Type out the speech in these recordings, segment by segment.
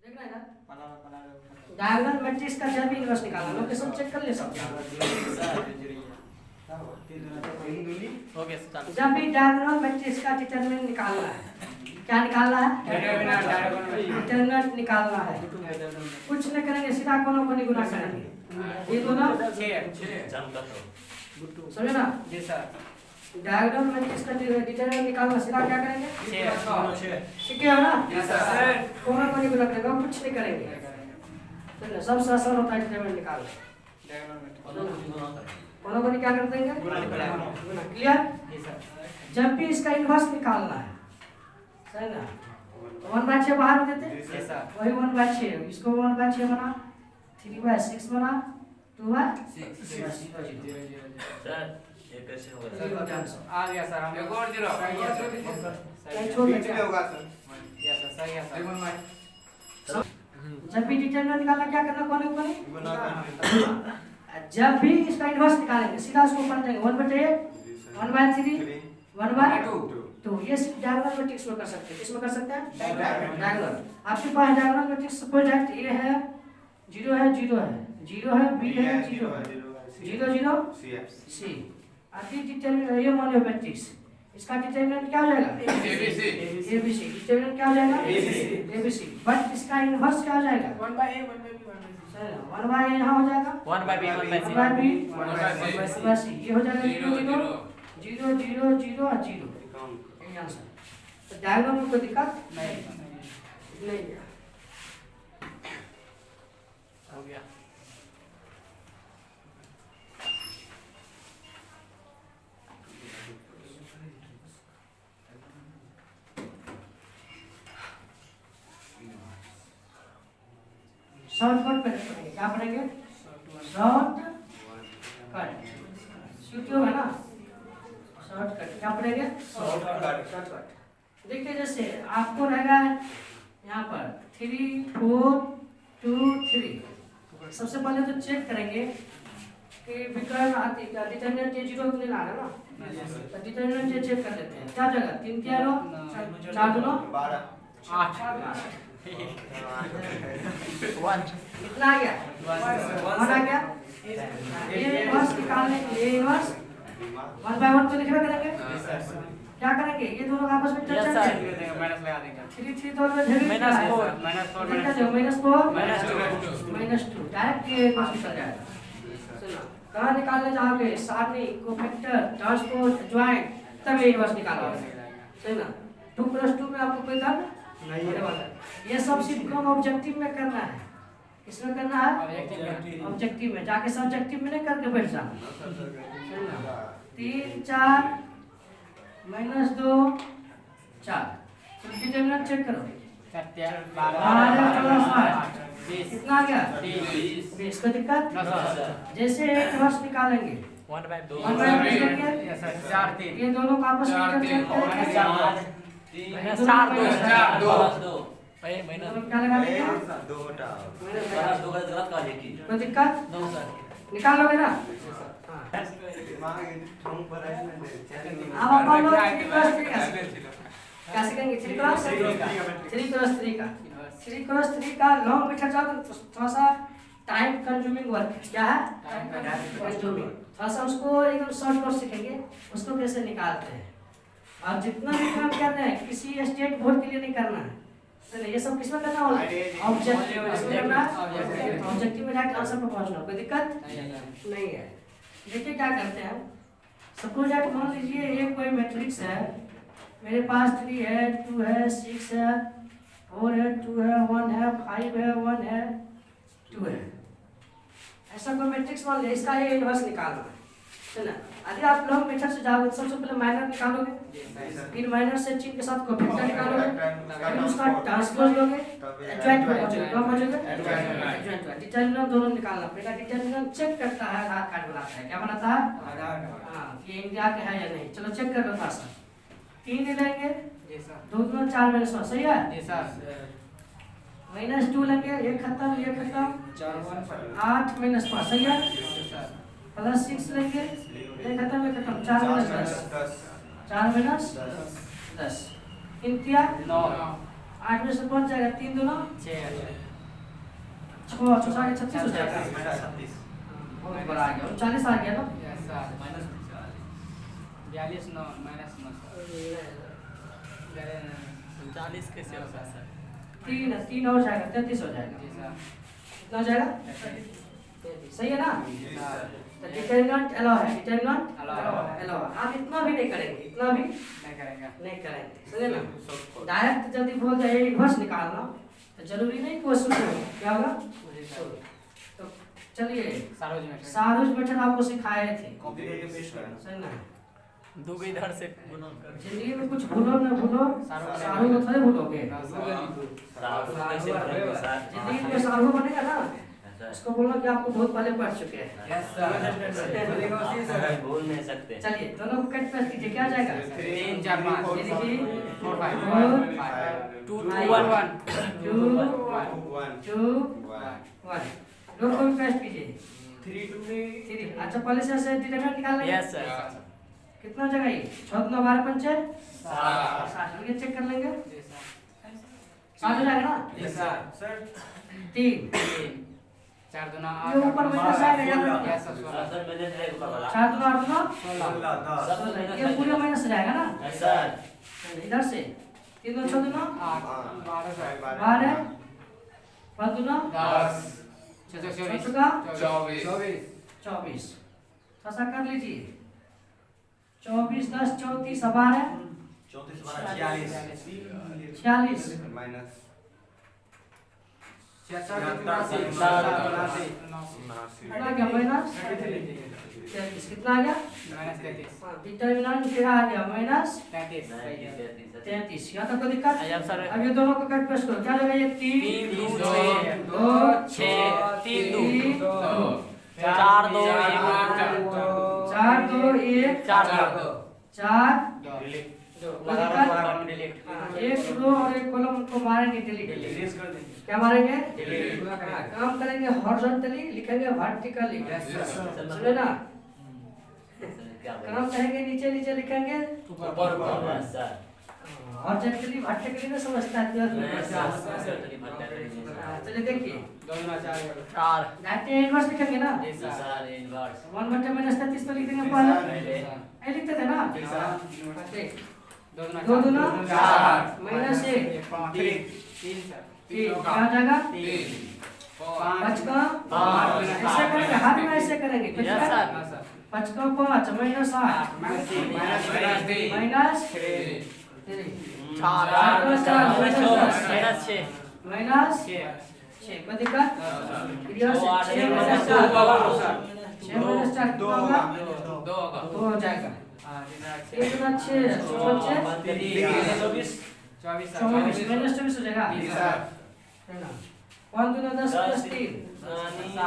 देख रहे हैं ना डायगोनल मैट्रिक्स का जब भी इनवर्स निकालना लोकेशन चेक कर ले सकते हैं। जब भी डायगोनल मैट्रिक्स का डिटरमिनेंट निकालना है, क्या निकालना है? डिटरमिनेंट निकालना है। कुछ नहीं करेंगे, सीधा कोनो को गुणा करेंगे। ये दोनों समझे ना? जी सर। डायगोनल मैट्रिक्स का डिटरमिनेंट निकालना, सीधा क्या करेंगे? ठीक है ना? Yes sir. कोनो को गुणा करेंगे, कुछ नहीं करेंगे। तो सब सरल होता है डिटरमिनेंट निकालना। कोनो को क्या कर देंगे? गुणा। क्लियर? जी सर। जब भी इसका इनवर्स निकालना है, सही ना? 1/6 बाहर देते हैं, वही 1/6, इसको 1/6 बना, 3/6 बना, 2/6 ये कैसे होगा? आ गया सर, हम एक और जीरो होगा सर। यस सर, सही है सर। जब भी डिटरमिनेंट निकालना, क्या करना? कोने को जब भी इसका इनवर्स निकालेंगे, सीधा उसको ऊपर देंगे 1/8, 1/3, 1/2। ये सिर्फ डायगोनल मैट्रिक्स में कर सकते हैं। किसमें कर सकते हैं? डायगोनल। आपके पास डायगोनल मैट्रिक्स सपोज दैट ए है, 0 है, 0 है, 0 है, बी है, 0 है, 0 0 सी। आपकी डिटरमिनेंट ये मान लो मैट्रिक्स, इसका डिटरमिनेंट क्या हो जाएगा? एबीसी। डिटरमिनेंट क्या हो जाएगा? एबीसी। बट इसका इनवर्स क्या हो जाएगा? 1/a 1/b 1/a यहाँ हो जाएगा, 1/b 1/b ये हो जाएगा 0 0 0 0 0 और 0। यही आंसर। तो डायगोनल में कोई दिक्कत नहीं है। हो गया। शॉर्टकट पढ़ेंगे, क्या पढ़ेंगे? शॉर्टकट। सीटीओ है ना? शॉर्टकट क्या पढ़ेंगे? शॉर्टकट। देखिए जैसे आपको रहेगा यहाँ पर 3 4 2 3। सबसे पहले तो चेक करेंगे कि विकर्ण आती क्या डिटरमिनेंट ये 0 नहीं ला रहा ना, तो डिटरमिनेंट ये चेक कर लेते हैं। क्या जगह 3 3 4 2 8 कितना आ गया? 1 आ गया। ये इनवर्स निकालने के लिए इनवर्स 1/1 तो लिखना करेंगे। क्या करेंगे? ये दोनों आपस में चर्चा करेंगे। माइनस लगा देंगे। 3 3 तो में -4 -2 डायरेक्ट ये क्वेश्चन चल जाएगा। सुनो, कहां निकालने जाओगे? सारणी, कोफैक्टर, ट्रांसपोज, ज्वाइंट, तब ये इनवर्स निकालोगे। सही ना? 2+2 में आपको कोई काम नहीं होने वाला। ये सब सिर्फ कम ऑब्जेक्टिव में करना है। किसमें करना है? ऑब्जेक्टिव में। जाके सब्जेक्टिव में नहीं करके बैठ जाना। 3 4 -2 4। तो डिटरमिनेंट चेक करो। 12 + 8 कितना आ गया? 20। कोई दिक्कत? जैसे एक इनवर्स निकालेंगे 1/2 यस सर 4 3। ये दोनों का आपस में इंटरचेंज करेंगे। 4 2 क्या लगा देंगे? 2 का गलत कहा है कि कोई दिक्कत? No sir. निकाल लोगे ना? हाँ। अब अपन लोग 3+3 कैसे करेंगे? 3+3 का 3+3 का लॉन्ग मेथड जाओ तो थोड़ा सा टाइम कंज्यूमिंग वर्क। क्या है? कंज्यूमिंग। थोड़ा सा उसको एकदम शॉर्ट कोर्स सीखेंगे, उसको कैसे निकालते हैं। और जितना भी काम करना है किसी स्टेट बोर्ड के लिए नहीं करना है। ये सब किसमें करना होगा? ऑब्जेक्टिव में करना है। ऑब्जेक्टिव में डायरेक्ट आंसर पर पहुंचना। कोई दिक्कत नहीं है। देखिए क्या करते हैं। सपोज दैट मान लीजिए ये कोई मैट्रिक्स है, मेरे पास 3 है, 2 है, 6 है, 4 है, 2 है, 1 है, 5 है, 1 है, 2 है। ऐसा कोई मैट्रिक्स मान लिया, इसका ये इनवर्स निकालना है ना। यदि आप लॉन्ग मेथड से जाओगे तो सबसे पहले माइनर निकालोगे, फिर माइनर से चिन्ह के साथ कोफैक्टर निकालोगे, फिर उसका ट्रांसपोज लोगे, एडजॉइंट में पहुंचोगे। कहां पहुंचोगे? एडजॉइंट में। डिटरमिनेंट दोनों निकालना पड़ेगा। डिटरमिनेंट चेक करता है, आधार कार्ड बनाता है। क्या बनाता है? आधार कार्ड। हां, ये इंडिया के है या नहीं। चलो चेक कर लो पास। 3 लेंगे जी सर, 2 2 4 -1 सही है जी सर। -2 लेंगे, ये खत्म 4 1 8 -5 सही है +6 लेंगे, ये खत्म 4 -10 4 -10 इंतिया 9 8 में से पहुंच जाएगा 3 दूना 6 6 साढ़े 36 हो जाएगा। बहुत बड़ा आ गया 39 आ गया ना। यस सर 42 9 माइनस 9 सर 39 कैसे होगा सर? 3 और जाएगा 33 हो जाएगा। जी सर कितना हो जाएगा 33 सही है ना। तो डिटरमिनेंट अलाउ है, डिटरमिनेंट अलाउ। आप इतना भी नहीं करेंगे, इतना भी नहीं करेंगे। नहीं करेंगे समझे ना। डायरेक्ट जल्दी बोल जाए इन्वर्स निकालना तो जरूरी नहीं कि वो शुरू हो, क्या होगा जी सर तो चलिए सारोज में सारोज मेथड आपको सिखाए थे कॉपी करके पेस्ट करना। सही ना। दो को इधर से गुना कर। जिंदगी में कुछ भूलो ना भूलो, सारू को थोड़े भूलोगे। साहब कैसे करेंगे सर? जिंदगी में सारू बनेगा ना उसको बोलो कि आपको बहुत पहले पढ़ चुके हैं। यस सर भूल नहीं सकते। चलिए दोनों को कट पेस्ट कीजिए, क्या आ जाएगा 3 4 5 ये देखिए 4 5 2 2 1 1 2 2 1 दो को भी पेस्ट कीजिए 3 अच्छा पहले से ऐसे डिटरमिनेंट निकाल लेंगे। यस सर कितना जगह ये 6 9 12 पंचे 7 60 ये चेक कर लेंगे जी सर 60 हो जाएगा ना। जी सर 3 4 2 9 ये ऊपर माइनस आएगा याद यस सर 16 सर मैंने एक ऊपर वाला। 4 2 8 9 16 ये पूरा माइनस जाएगा ना सर इधर से 3 2 6 2 8 12 सर 12 5 2 10 6 24 24 ऐसा कर लीजिए 24 10 34 12 34 12 46 माइनस 46 कितना आ गया माइनस 33 कितना आ गया माइनस 33 डिटरमिनेंट क्या आ गया माइनस 33 33 यहाँ तक कोई दिक्कत आया सर। अब ये दोनों को कट पेस्ट करो क्या लगा ये 3 2 2 6 3 2 4 2 4 2 1 4 4 डिलीट एक रो और एक कॉलम को मारेंगे डिलीट क्या मारेंगे काम करेंगे हॉरिजॉन्टली लिखेंगे वर्टिकली समझे ना। काम करेंगे नीचे नीचे लिखेंगे ऊपर सर हॉरिजॉन्टली वर्टिकली में समझता है चलिए देखिए 2 4 4 डायरेक्ट इनवर्स लिखेंगे ना सर इनवर्स 1 बटे माइनस 33 तो लिख देंगे पहले ऐसे लिखते थे ना। देख 2 2 4 माइनस 1 3 सर क्या हो जाएगा 5 का 5 ऐसे करेंगे हाथ में ऐसे करेंगे यस सर 5 का 5 माइनस 8 माइनस 3 4 माइनस 6 माइनस 6 कोई दिक्कत इधर से 6 माइनस 4 6 माइनस 4 कितना होगा 2 हो जाएगा 1 गुना 6 24 माइनस 24 हो जाएगा है ना 1 गुना 10 प्लस 3 क्या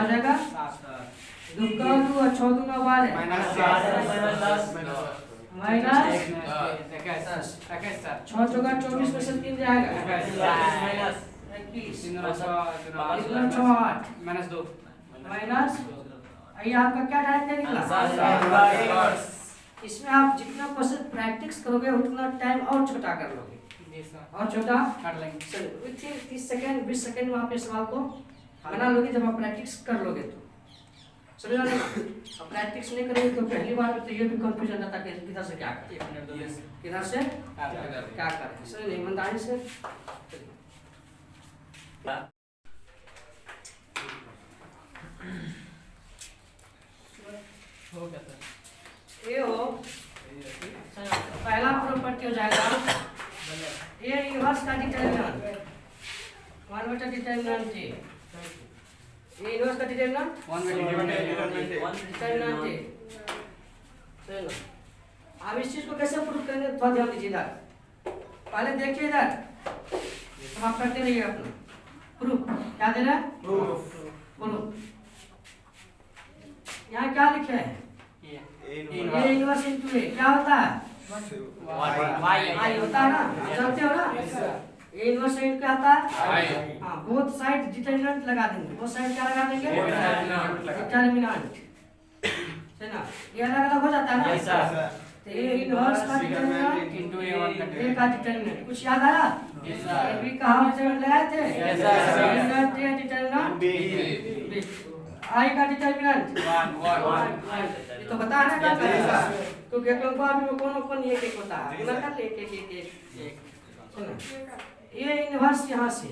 हो जाएगा 2 का 2 और 6 दूना 12 माइनस 6 चौका 24 में से 3 जाएगा 21 3 6 8 -2 माइनस ये आपका क्या डायरेक्ट निकला। इसमें आप जितना परसेंट प्रैक्टिस करोगे उतना टाइम और छोटा कर लोगे जी सर और छोटा कर लेंगे चलो विथिन 30 सेकंड 20 सेकंड में आप इस सवाल को बना लोगे जब आप प्रैक्टिस कर लोगे तो समझ रहे हो। अब प्रैक्टिस नहीं करोगे तो पहली बार में तो ये भी कंफ्यूजन रहता है कि किधर से क्या करें किधर से क्या करें इसलिए ईमानदारी से हो गया सर ये हो पहला प्रॉपर्टी हो जाएगा ये इनवर्स का डिटरमिनेंट 1 बटा डिटरमिनेंट जी ये इनवर्स का डिटरमिनेंट 1 डिटरमिनेंट जी चलो अब इस चीज को कैसे प्रूव करेंगे थोड़ा ध्यान दीजिए इधर पहले देखिए इधर तो आप करते रहिए अपना प्रूफ क्या दे रहा है प्रूफ यहाँ क्या लिखे हैं ये इनवर्स इनटू ए क्या होता है आई होता है ना जानते हो ना ये इनवर्स इनटू क्या आता है हाँ बोथ साइड डिटरमिनेंट लगा देंगे बोथ साइड क्या लगा देंगे डिटरमिनेंट है ना ये अलग अलग हो जाता है ना तो ए इनवर्स का डिटरमिनेंट into A1 का ए का डिटरमिनेंट कुछ याद आया? Yes, sir. ए बी का हम से लगाए थे? Yes, sir. Determinant A determinant B. I का डिटरमिनेंट 1 ये तो बता ना क्या करेगा? तो क्या क्यों बार में कौन एक एक होता है? गुना कर ले एक सुनो ये इनवर्स यहाँ से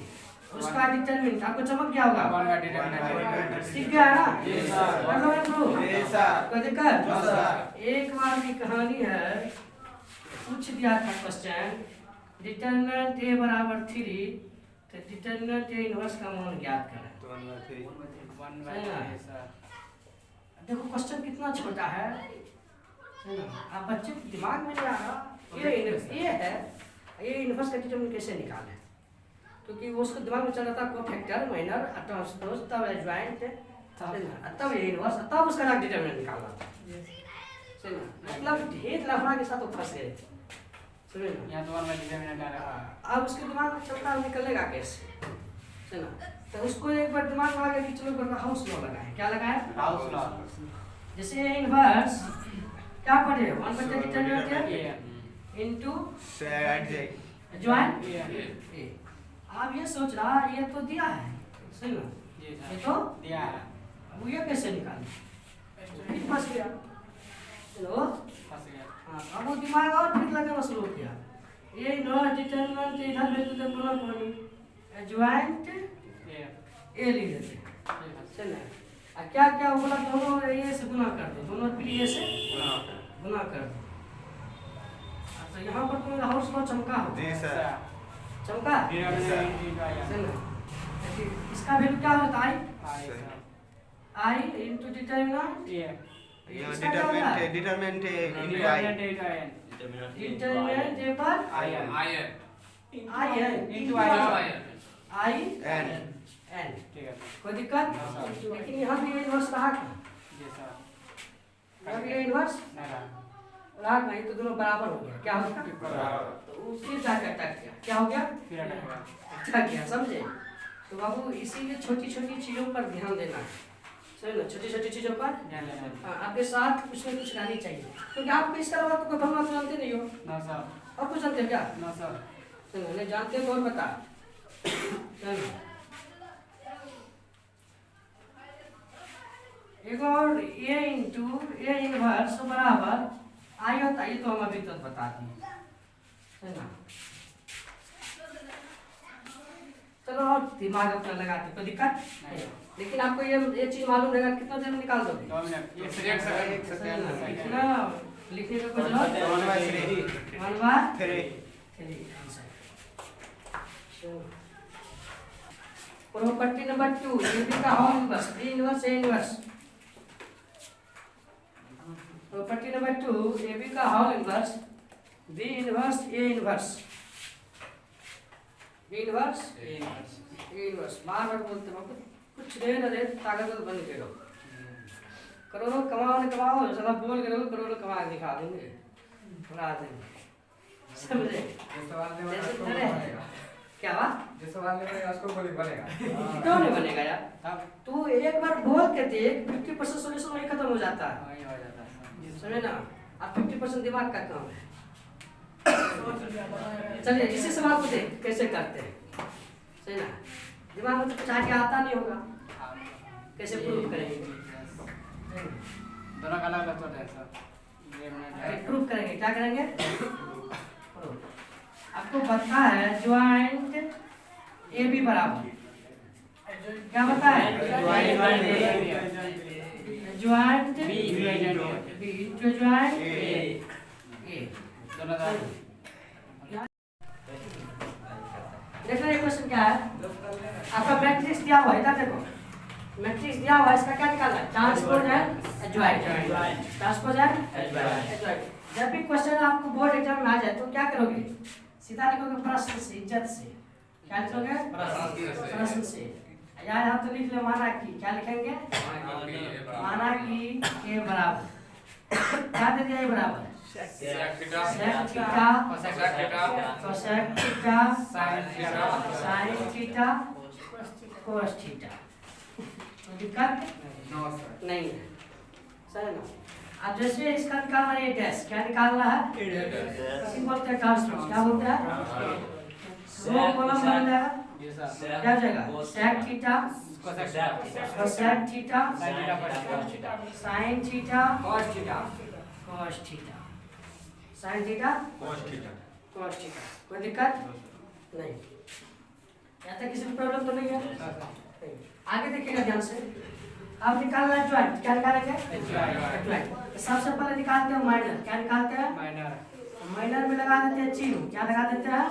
उसका डिटरमिनेंट आपको चमक गया होगा? 1 का डिटरमिनेंट सीख गया ना? Yes, sir. कर लो प्रूफ। Yes, sir. कोई दिक्कत? No, sir. एक बार की कहानी है, पूछ दिया था क्वेश्चन डिटरमिनेंट ए बराबर 3 तो डिटरमिनेंट ए इनवर्स का मान ज्ञात करें। 1 by है ना? yes, sir. देखो क्वेश्चन कितना छोटा है ना? आप बच्चे के दिमाग में नहीं आ रहा ये है ये इनवर्स का डिटरमिनेंट कैसे निकालें? क्योंकि वो उसको दिमाग में चल रहा था कोफैक्टर माइनर ट्रांसपोज तब एडजॉइंट तब ये इनवर्स तब उसका डिटरमिनेंट निकालना था। सुन मतलब ढेर लफड़ा के साथ वो फंस गए सुन ना। यहाँ तो 1 का डिटरमिनेंट आ रहा है। अब उसके दिमाग में चलता निकलेगा कैसे? सुन तो उसको एक बार दिमाग में आ गया कि चलो एक बार हाउस लॉ लगाएं। क्या लगाएं? हाउस लॉ जैसे इनवर्स क्या पढ़े 1 बटे डिटरमिनेंट ये इनटू Adject. ज्वाइन ये ए। आप ये सोच रहा ये तो दिया है सुन ना जी ये सर तो दिया है अब ये कैसे निकालें? फिर फंस गया चलो फंस गया हाँ अब वो दिमाग और फिर लगाना शुरू किया ये इनवर्स डिटरमिनेंट इधर भेज देते गुना कौन ज्वाइंट ये ए लिख देते सुन ना क्या क्या बोला दोनों ए से गुना कर दो दोनों फिर ए से गुना कर दो। तो यहाँ पर तुम्हारा हाउस लॉ चमका हो जी सर। चमका डिटरमिनेंट into I सुन ना इसका वैल्यू क्या होता है आई इनटू डिटरमिनेंट ये Determinant into I. Determinant into I determinant A पर I आई है into I I And n ठीक है कोई दिक्कत? लेकिन यहाँ भी इनवर्स रहा था जी सर यहाँ भी इनवर्स नहीं रहा रहा नहीं तो दोनों बराबर हो गया क्या होगा? तो फिर जाकर अटक गया क्या हो गया? फिर अटक गया अटक गया समझे? तो बाबू इसीलिए छोटी छोटी चीजों पर ध्यान देना है समझ लो छोटी छोटी चीजों पर ध्यान देना है। हाँ, आपके साथ कुछ न कुछ रहनी चाहिए क्योंकि आपको इसके अलावा तो कोई भगवान जानते नहीं हो ना सर और कुछ जानते हो क्या? ना सर सुनो नहीं जानते हो तो और बता सुनो एक और ए इंटू ए इनवर्स बराबर आई होता है ये तो हम अभी तक बता दिए है ना। चलो और दिमाग अपना लगाते कोई दिक्कत नहीं। लेकिन आपको ये चीज मालूम रहेगा कितना देर में निकाल दोगे? 2 मिनट एक सेकंड लिखना लिखने का कुछ और 1 by 3. 1 बार 3. प्रॉपर्टी नंबर 2 ए बी का whole inverse B inverse A inverse. Property number 2 A B का whole inverse B inverse A inverse B inverse A inverse बार बार बोलते हैं कुछ देर न देर ताकतवर बन के रहो करोड़ों कमाओ न कमाओ साला बोल के रहो करोड़ों कमा के दिखा देंगे उड़ा देंगे समझे? क्या बात? जो सवाल नहीं उसको बोली बनेगा क्यों नहीं बनेगा यार? तब तू एक बार बोल के देख 50% सॉल्यूशन वही खत्म हो जाता है वही हो जाता है समझे ना। अब 50% दिमाग का काम है। चलिए इसी सवाल को देख कैसे करते हैं सही ना। दिमाग में तो कुछ आगे आता नहीं होगा कैसे प्रूव करेंगे? दोनों का अलग होता है सर ये मैंने प्रूव करेंगे क्या करेंगे? आपको पता है ज्वाइंट ए बी बराबर क्या पता है? ज्वाइंट बी बी ज्वाइंट ए दोनों का देखो ये क्वेश्चन क्या है आपका मैट्रिक्स दिया हुआ है इधर देखो मैट्रिक्स दिया हुआ है इसका क्या निकालना है? ट्रांसपोज है एडजॉइंट ट्रांसपोज है एडजॉइंट। जब भी क्वेश्चन आपको बोर्ड एग्जाम में आ जाए तो क्या करोगे? सीधा लिखोगे प्रश्न से इज्जत से क्या लिखोगे? प्रश्न से यार यहाँ तो लिख ले माना कि क्या लिखेंगे? माना कि के बराबर क्या दे दिया? ये बराबर sec theta cosec theta sin theta cos theta. दिक्कत नो सर नहीं है सही ना। अब जैसे इसका निकालना है डैश, क्या निकालना है? इसी बोलते हैं ट्रांसपोज, क्या बोलते हैं? रो कॉलम बन जाएगा, क्या हो जाएगा? sec theta cosec theta sin theta cos theta sin theta cos theta. कोई दिक्कत नहीं? यहाँ तक किसी को प्रॉब्लम तो नहीं है? आगे देखिएगा ध्यान से। अब निकालना है ज्वाइंट, क्या निकालेंगे? ज्वाइंट। सबसे पहले निकालते हैं माइनर, क्या निकालते हैं? माइनर में लगा देते हैं चिन्ह, क्या लगा देते हैं?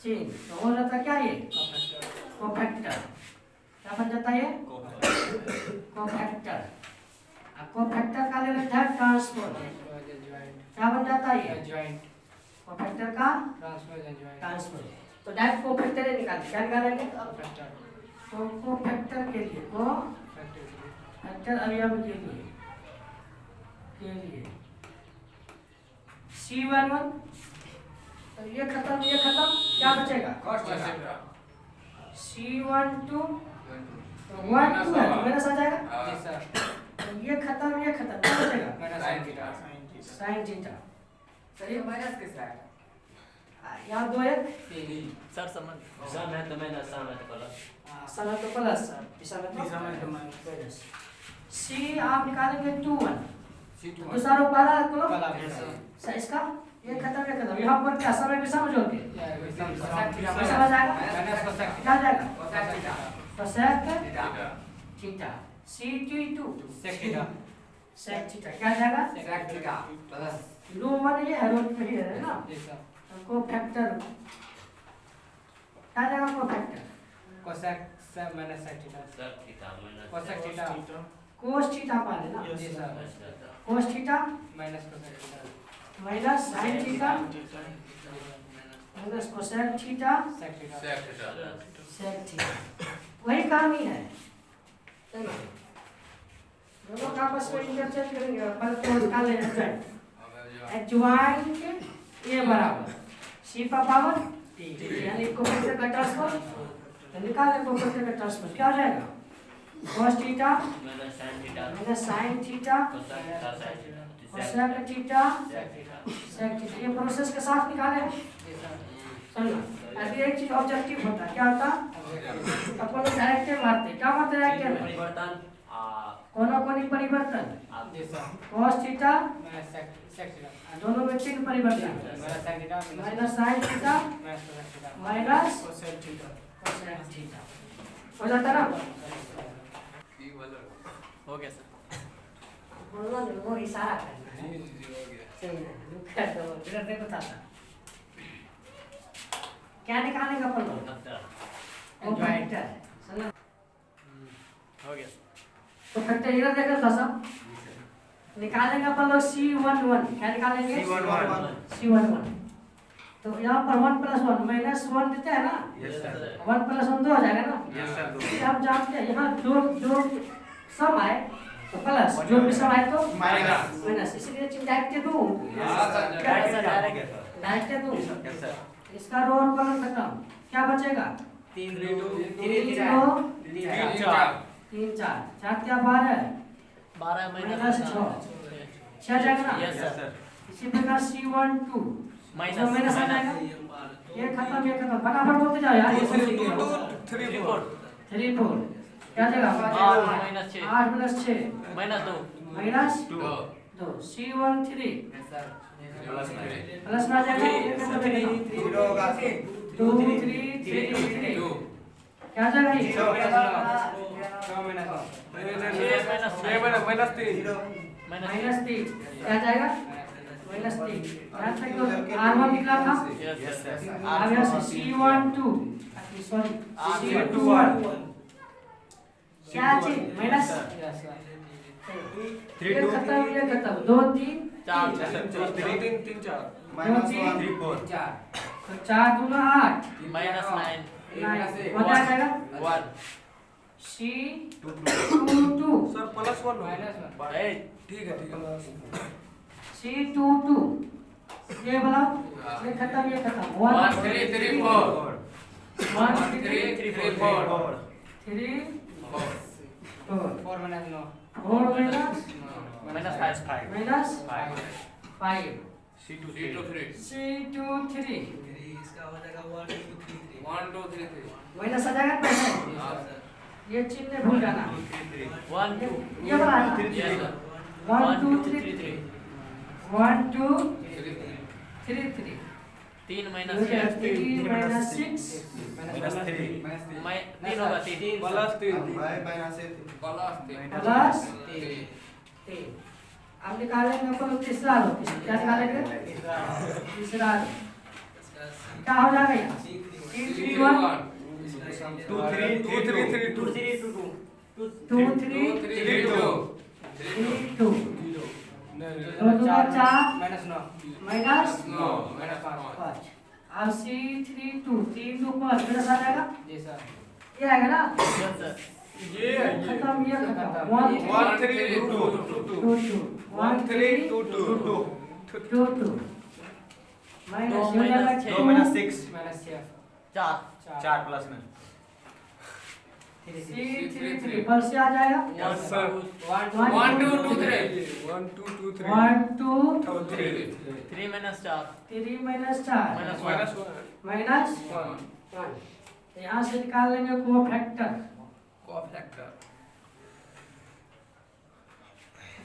चिन्ह। तो हो जाता है क्या ये? कोफैक्टर। क्या बन जाता है ये? कोफैक्टर। अब कोफैक्टर का ले लेते हैं ट्रांसपोज, क्या बन जाता है ये? कोफैक्टर का ट्रांसपोज। तो डायरेक्ट कोफैक्टर ही निकालते, क्या निकालेंगे? तो कोफैक्टर के लिए कोफैक्टर अवयव के लिए C11, तो ये खत्म क्या बचेगा? C12 तो 1 2 है तो मेरा आ जाएगा। तो ये खत्म क्या बचेगा? sin theta. सही माइनस किस है? यहाँ 2 1 सर समझ सर मैं तो माइनस सर मैं तो प्लस सर तो प्लस दिशा में तो माइनस। C आप निकालेंगे 2 1, दूसरा रो पहला कॉलम इसका ये खत्म यहाँ पर क्या समय भी समझो के समझ आएगा? क्या जाएगा? cosec theta C22 sec theta क्या जाएगा? रो 1 ये है, रो 2 ही है ना? कोफैक्टर क्या जाएगा? Cofactor cosec minus sec theta cosec theta cos theta पाले ना? जी sir cos theta minus cosec theta minus sin theta minus cosec theta sec theta sec theta. वही कहानी है, दोनों का आपस में इंटरचेंज करेंगे। पहले तो निकाल लेना ज्वाइंट, ए बराबर C का पावर T, यानी कोफैक्टर का ट्रांसपोज। तो निकाल ले कोफैक्टर का ट्रांसपोज, क्या हो जाएगा? cos theta minus sin theta cosec theta sec theta. ये प्रोसेस के साथ निकाले हैं, समझना। अभी एक चीज ऑब्जेक्टिव होता है, क्या होता? अपन लोग डायरेक्ट मारते, क्या मारते डायरेक्ट में? परिवर्तन कोनी परिवर्तन जी sir cos theta minus sec theta दोनों में चिन्ह परिवर्तन minus sec theta minus sin theta minus cosec theta minus cosec theta cosec theta. हो जाता ना? हो गया सर बोलना नहीं, वो इशारा करना है। सही है, रुक तो इधर देखो बताता क्या निकालेगा अपन लोग? कोफैक्टर, समझना। हो गया कोफैक्टर इधर देखो था सब निकालेंगे अपन लोग C11, क्या निकालेंगे? C11। तो यहाँ पर 1 + 1 -1 देते हैं ना? 1 + 1 2 हो जाएगा ना? आप जानते हैं यहाँ जो सम आए तो प्लस, जो भी सम आए तो माइनस, इसलिए डायरेक्ट दूं डायरेक्ट दूं। इसका रो और कॉलम खत्म, क्या बचेगा? 3 3 4 4 क्या 12 माइनस 6 जाएगा ना? यस सर इसी प्रकार C12 माइनस माइनस आ जाएगा। ये खत्म फटाफट बोलते जाओ यार। 3 4 क्या जाएगा? 8 - 6 8 - 6 -2 माइनस 2 C13 प्लस में आ जाएगा। 2 3 3 क्या जाएगा? ये -3 क्या जाएगा? -3 यहाँ तक तो R1 निकला था। यस सर अब यहाँ से C12 सॉरी C21 क्या चीज माइनस ये खत्म 2 3 4 तो 4 दूना 8 -9 हो जाएगा 1 C22 C22 ये वाला ये खत्म 1 3 3 1 3 3 3 4 3 4 4 minus 9 4 minus minus 5. Minus 5. 5 C2 C2 3 इसका हो जाएगा 1 2 3 3 1 2 3 3 माइनस आ जाएगा पहले हाँ सर ये चिन्ह भूल जाना 1 2. ये वाला Yes sir. 1 2 3 3. 1 2 3 3 3 3 minus 6. 3 minus 6 minus 3 3 होगा 3. plus 3 प्लस 3 प्लस 3 3 अब निकालेंगे अपन तीसरा लो क्या निकालेंगे तीसरा लो क्या हो जाएगा यहाँ 3 1 2 3 2 3 3 2 2 3 3 2 3 2 दो दो चार माइनस 9 माइनस 9 माइनस 5 5 अब C3 2 3 2 5 माइनस आ जाएगा जी सर ये आएगा ना Yes sir. खत्म ये खत्म 1 1 3 2 2 2 1 3 2 2 2 2 माइनस ये हो जाएगा 2 2 minus 6 माइनस 4. 4 plus में C3 3 पर से आ जाएगा Yes, sir. 1 2 2 3 1 2 2 3 1 2 3 3 minus 4. 3 minus 4 Minus minus 1. 1 minus 1 यहाँ से निकाल लेंगे कोफैक्टर कोफैक्टर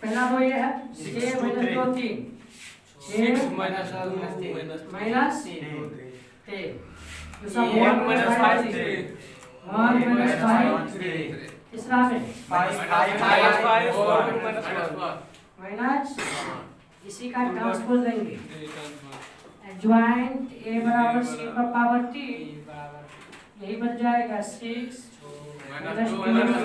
पहला रो ये है 6 minus 2 3 6 माइनस 3 माइनस 3 दूसरा 1 minus 5 3 1 minus 5 तीसरा में 5 माइनस इसी का ट्रांसपोज लेंगे एडजॉइंट a बराबर c का पावर t यही बन जाएगा 6 minus 2 minus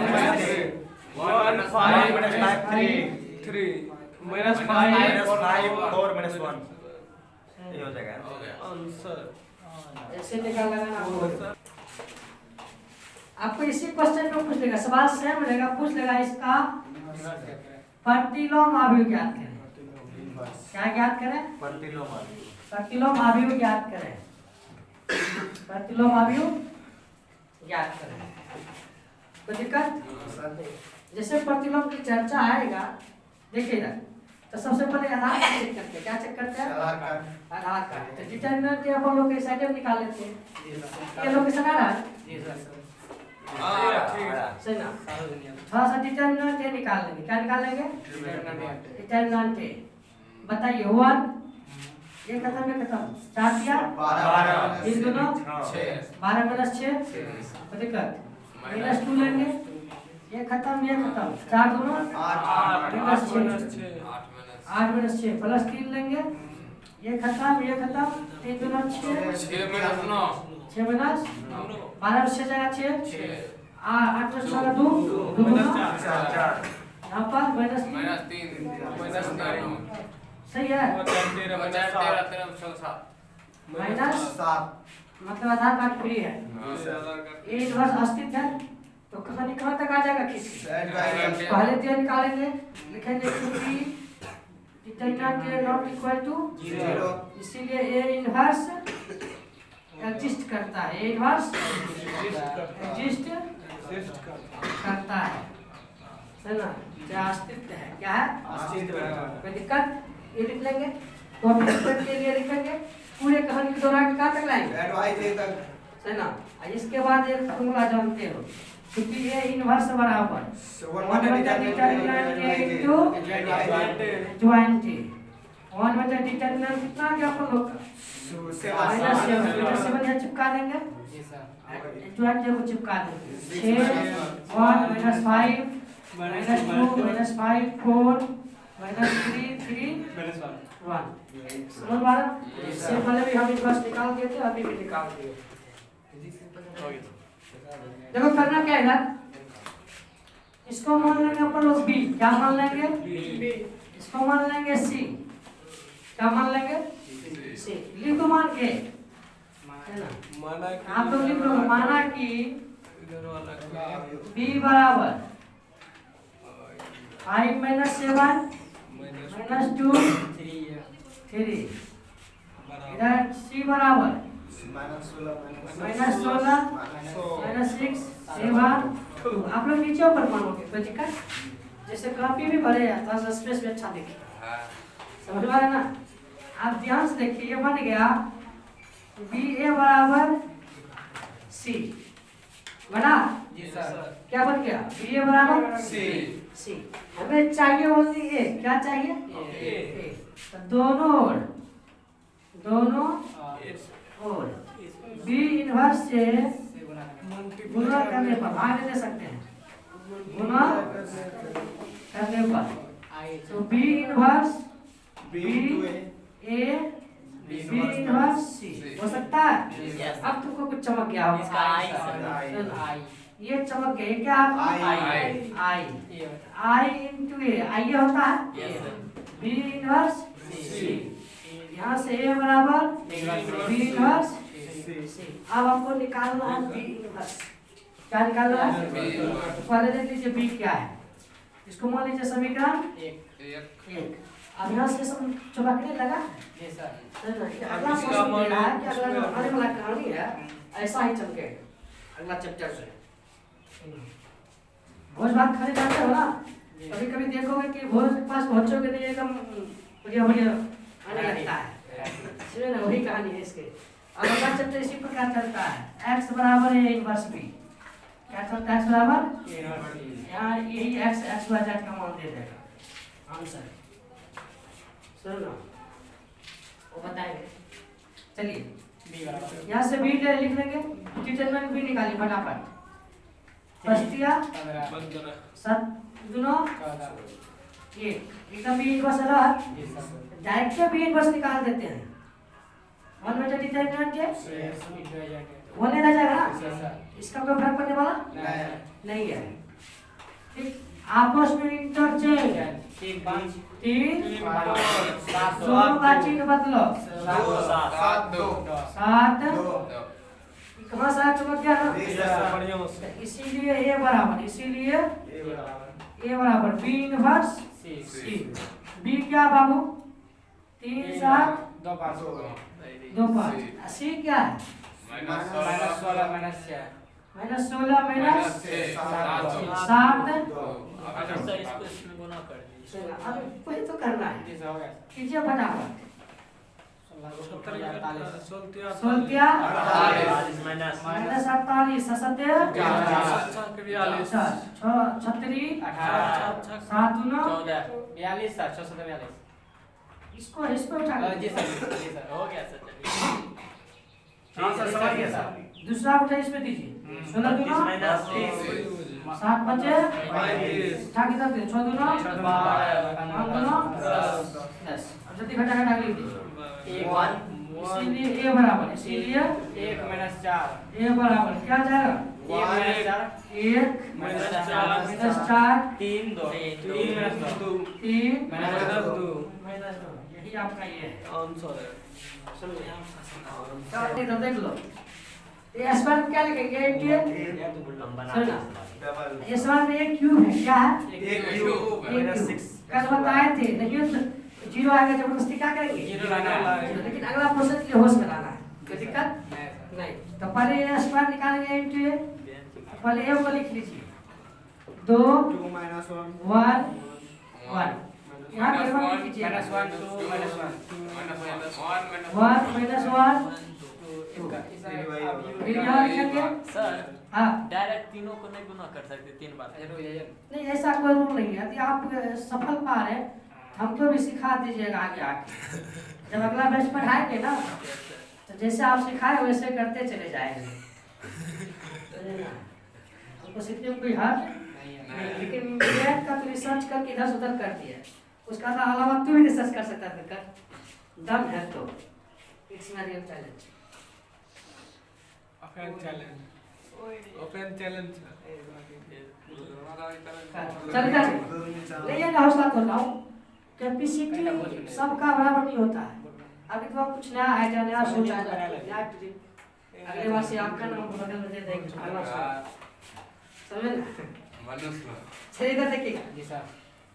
1 5 minus 5 3 minus 5 minus 5 4 minus 1 ये हो जाएगा हो गया आंसर ऐसे निकाल लगाना आपको आपको इसी क्वेश्चन में पूछ लेगा सवाल सेम रहेगा पूछ लेगा इसका प्रतिलोम अवयव ज्ञात करें क्या ज्ञात करें प्रतिलोम अवयव ज्ञात करें प्रतिलोम अवयव ज्ञात करें कोई दिक्कत जैसे प्रतिलोम की चर्चा आएगा देखिएगा तो सबसे पहले आधार कार्ड चेक करते हैं क्या चेक करते हैं आधार कार्ड तो डिटरमिनेंट के अपन लोकेशन निकाल लेते हैं ये लोकेशन आ रहा है जी सर सही ना थोड़ा सा डिटरमिनेंट ये निकाल लेंगे क्या निकाल लेंगे डिटरमिनेंट ए बताइए 1 ये खत्म ये खत्म 4 दिया 3 दोनों 12 minus 6 दिक्कत minus 2 लेंगे ये खत्म 4 दोनों 8 minus 6 8 minus 6 प्लस 3 लेंगे ये खत्म 3 दोनों 6 6 minus 9 6 minus 12 से जाएगा 6 8 minus 4 2 2 यहाँ पर minus 3 minus 9 सही है माइनस मतलब आधार कार्ड फ्री है ये इनवर्स अस्तित्व है तो कहाँ तक आ जाएगा किसी पहले तो निकालेंगे लिखेंगे क्योंकि determinant A not equal to 0 इसीलिए ए इनवर्स एग्जिस्ट करता है ए इनवर्स एग्जिस्ट करता है ना क्या अस्तित्व है क्या है कोई दिक्कत ये लिख लेंगे तो हम के लिए लिखेंगे पूरे कहानी के दौरान कहाँ तक लाएंगे है ना इसके बाद एक फॉर्मूला जानते हो क्योंकि ये इनवर्स बराबर 1 बटा डिटरमिनेंट ए इनटू ज्वाइंट ए 1 बटा डिटरमिनेंट कितना आ गया अपन लोग का -7 है चिपका देंगे जी सर ज्वाइंट ए को चिपका देंगे 6 1 -5 -2 -5 4 -3 3 1 समझ पा रहे इससे पहले भी हम इनवर्स निकाल दिए थे अभी भी निकाल दिए देखो करना क्या है ना इसको मान लेंगे अपन लोग बी क्या मान लेंगे बी इसको मान लेंगे सी क्या मान लेंगे सी लिख दो मान के है ना आप लोग लिख लो माना कि बी बराबर 5 -7 -2 3 इधर सी बराबर -16 -6 7 2 आप लोग नीचे ऊपर मानोगे कोई दिक्कत जैसे कॉपी भी भरे हैं थोड़ा सा स्पेस भी अच्छा दिखे, हाँ समझ में आया ना। आप ध्यान से देखिए, ये बन गया बी ए बराबर सी, बना जी सर। क्या बन गया बी ए बराबर सी सी। हमें चाहिए ओनली ए, क्या चाहिए ए। तो दोनों ओर बी इनवर्स से गुणा करने पर भाग दे सकते हैं, गुणा करने पर तो B inverse B A B inverse C हो सकता है। Yes. अब तुमको कुछ चमक गया होगा, इसका आई सर। ये चमक गया, ये क्या आई इंटू ए, आई ये होता है यस सर। बी इनवर्स सी। यहाँ से ए बराबर बी इनवर्स सी। अब आपको निकालना है बी इनवर्स, क्या निकालना है? पहले देख लीजिए बी क्या है, इसको मान लीजिए समीकरण एक। अब यहाँ से सब चमकने लगा। अगला क्वेश्चन दे रहा है कि अगला जो आने वाला कहानी है ऐसा ही चमकेगा अगला चैप्टर से। भोज भात खाने जाते हो ना, कभी कभी देखोगे कि भोज के पास पहुंचोगे नहीं एकदम बढ़िया आने लगता है, सुनिए ना वही कहानी है इसके। अब अगला चैप्टर इसी प्रकार चलता है, x बराबर है इनवर्स b, क्या चलता है x बराबर यहाँ यही x y z का मान दे देगा आंसर, सुनो ना वो बताएंगे। चलिए यहाँ से बी लिख लेंगे, डिटरमिनेंट बी निकालिए फटाफट। फर्स्टिया सात दुनो एक, एकदम बी इनवर्स रहा, डायरेक्ट बी इनवर्स निकाल देते हैं। 1 बटा डिटरमिनेंट के 1 रह जाएगा ना, इसका कोई फर्क पड़ने वाला नहीं है। ठीक, आपस में इंटरचेंज 3 दोनों का चिन्ह बदलो 7 कहाँ से चमक गया ना, इसीलिए ए बराबर बी इनवर्स सी। बी क्या बाबू 3 7 2 5, सी क्या है -16 माइनस 7 सर इसको इसमें गुना कर दीजिए। अब वही तो करना है, कीजिए फटाफट। 16 माइनस माइनस 48 सत्तर 36 7 9 इसको उठा जी सर हो गया सर। चलिए दूसरा उठा इसमें दीजिए 16 दूना माइनस 7 बचे उठा के दे 6 दूना 5 दूना 10। अब जल्दी घटा लीजिए 1 इसीलिए ए बराबर 1 - 4 ए बराबर क्या जाएगा 1 - 4 3 2 3 -2 यही आपका ये है आंसर है। समझिए। तो देख लो ये स्क्वायर में क्या लिखेंगे हम बना सुना ये सवाल में एक क्यूब है, क्या है एक क्यूब कल बताए थे, लेकिन 0 आएगा जबरदस्ती क्या करेंगे 0 लाना है। लेकिन अगला क्वेश्चन के लिए होश में लाना है, कोई दिक्कत नहीं। तो पहले ये स्क्वायर निकालेंगे इनटू ए, पहले ए को लिख लीजिए 2 1 1 यहाँ पे 1 कीजिए -1 2 -1 1 -1 फिर यहाँ लिखेंगे सर हाँ डायरेक्ट तीनों को नहीं गुना कर सकते 3 बार। नहीं ऐसा कोई रूल नहीं है। यदि आप सफल पा रहे हैं हमको भी सिखा दीजिएगा आगे आके, जब अगला बैच पढ़ाएंगे ना तो जैसे आप सिखाए वैसे करते चले जाएंगे, हमको सीखने में कोई हर्ज नहीं। लेकिन मैथ का तो रिसर्च करके इधर से उधर कर दिया, उसका अलावा तू भी रिसर्च कर सकता है, कर दम है तो it's not your challenge. Open challenge चल कर ले जाना हौसला तो लाओ, कैपेसिटी सबका बराबर नहीं होता है। अभी तो कुछ नया आइडिया नया सोच आएगा, अगले बार से आपका नाम बदल दे देंगे, समझे ना। चलिए इधर देखिएगा जी सर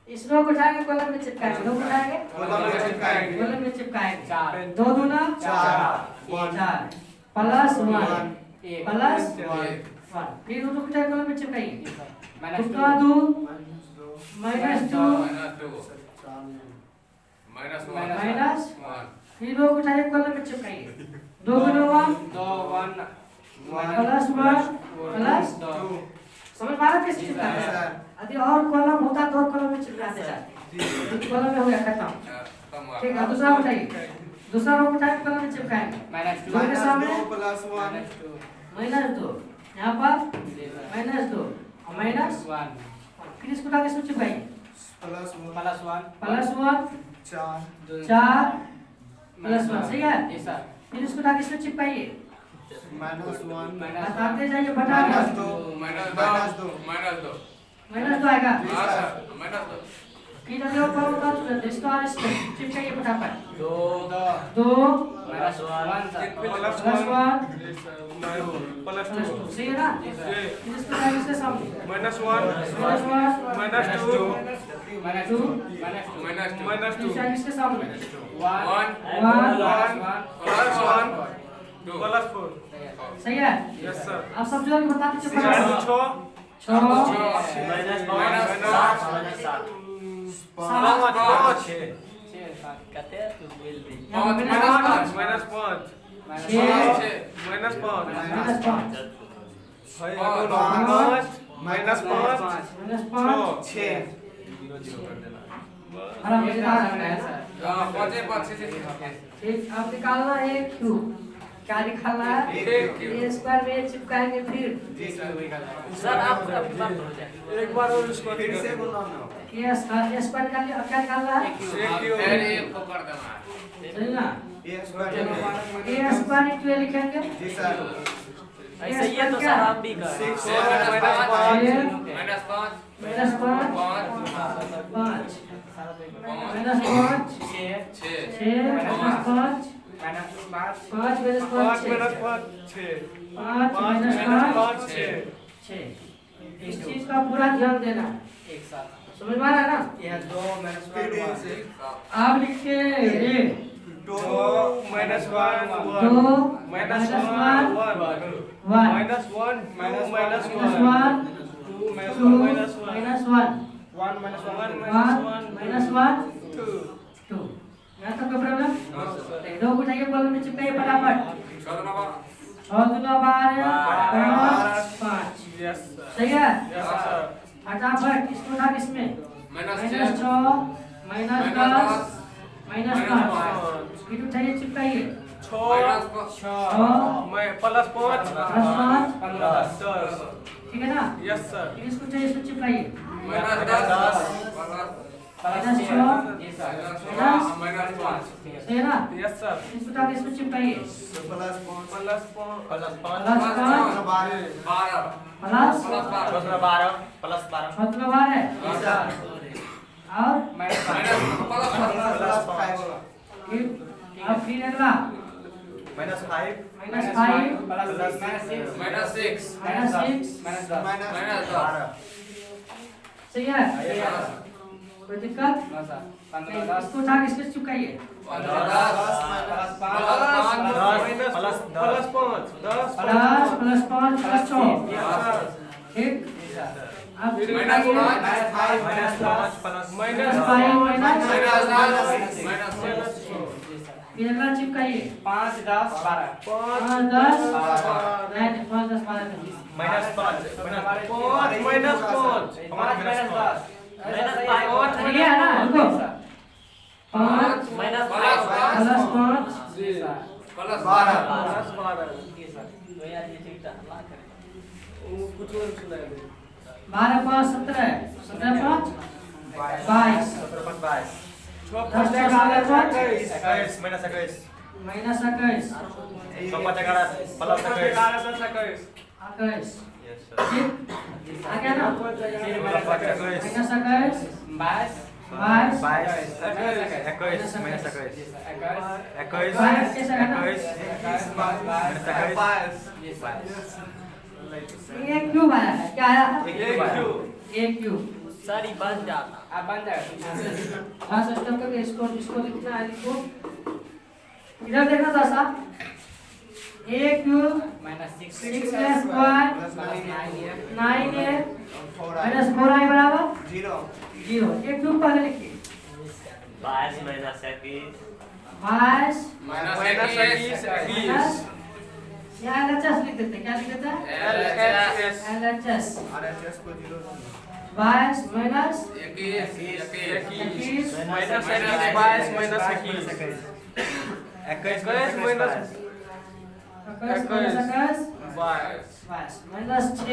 इस रो को उठाएंगे कॉलम में चिपकाएंगे, दो को उठाएंगे कॉलम में चिपकाएंगे 2 दूना 4 प्लस 1 प्लस 1 फिर उनको उठाएंगे कॉलम में चिपकाएंगे -2 2 2 -2 -2 -1 माइनस फिर 2 को उठाइए कॉलम में चिपकाइए 2 गुना 1 2 1 प्लस 1 प्लस 2 समझ पा रहे कैसे चिपकाते हैं यदि और कॉलम होता तो और कॉलम में चिपकाते सर कॉलम में हो गया खत्म ठीक है दूसरा उठाइए दूसरा रो उठाइए कॉलम में चिपकाएंगे -2 2 के सामने -1 -2 यहाँ पर -2 और माइनस -1 फिर इसको उठा के इसमें चिपकाइए +1 प्लस 1 4 4 प्लस 1 सही है जी सर फिर इसको उठा के इसमें चिपकाइए -1 बताते जाइए बटा -2 -2 आएगा -2 फिर अगर और कॉलम होता तो इसको और इसमें चिपकाइए फटाफट 2 2 -1 सर प्लस 1 प्लस 2 सही है ना फिर इसको उठा के इसके सामने -1 -1 -2 2 -2 फिर इसके सामने 1 +1 2 +4 सही है यस सर आप सब जोड़ के बता दीजिए 6 6 -5 कहते हैं तू बोल दी -5 6 -5 -5 भाई अगो -5 -5 -5 6 और अब मजेदार है सर ठीक अब निकालना है क्यू क्या निकालना है Q। ए स्क्वायर में चिपकाएंगे फिर सर आप अपनी बात हो जाए एक बार और इसको फिर से बोलना ए स्क्वायर का लिए अब क्या निकालना है सही ना ए स्क्वायर इंटू ए लिखेंगे जी सर ऐसे ये तो सर आप भी कर 6 -5 5 -5 6 -5 5 -5 6 इस चीज का पूरा ध्यान देना एक साथ समझ में आ रहा है ना यह 2 -1 आप लिखते हैं 2 -1 2 -1 1 2 यहाँ तक का प्रॉब्लम दो को उठाइए कॉलम में चिपकाइए फटाफट 6 गुना 12 5 यस सही है यस सर फटाफट इसको उठा के इसमें -6 -5 फिर उठाइए चिपकाइए 6 मैं +5 10 ठीक है ना यस सर फिर इसको उठाइए इसमें चिपकाइए -6 सही है ना यस सर इसको उठा के इसमें चिपकाइए +5 प्लस 5 है और फिर अब फिर अगला -5 -5 -6 सही है कोई दिक्कत नहीं इसको उठा के इसके चिपकाइए +5 +5 +6 ठीक अब चिपकाइए फिर अगला चिपकाइए 5 10 12 5 10 नहीं 5 10 12 सही है ना रुको 5 12 5 17 17 5 22 -21 ठीक आ गया ना -21 एक क्यों आया है क्या आया एक क्यों सारी बन जाता आप बन जाएगा हाँ सिस्टम करके इसको इसको लिखना है लिखो इधर देखना था साहब a cube -6 6 square 9 है -4 है बराबर 0 जीरो। एक टू पहले लिखिए। 22 माइनस 21 22 माइनस माइनस 21 माइनस यहाँ LHS लिख देते हैं। क्या लिख देते हैं? LHS LHS। RHS को 0 22 minus 21 21 minus 21 22 minus 21 21 21 minus 21 minus 21 22 22 minus 6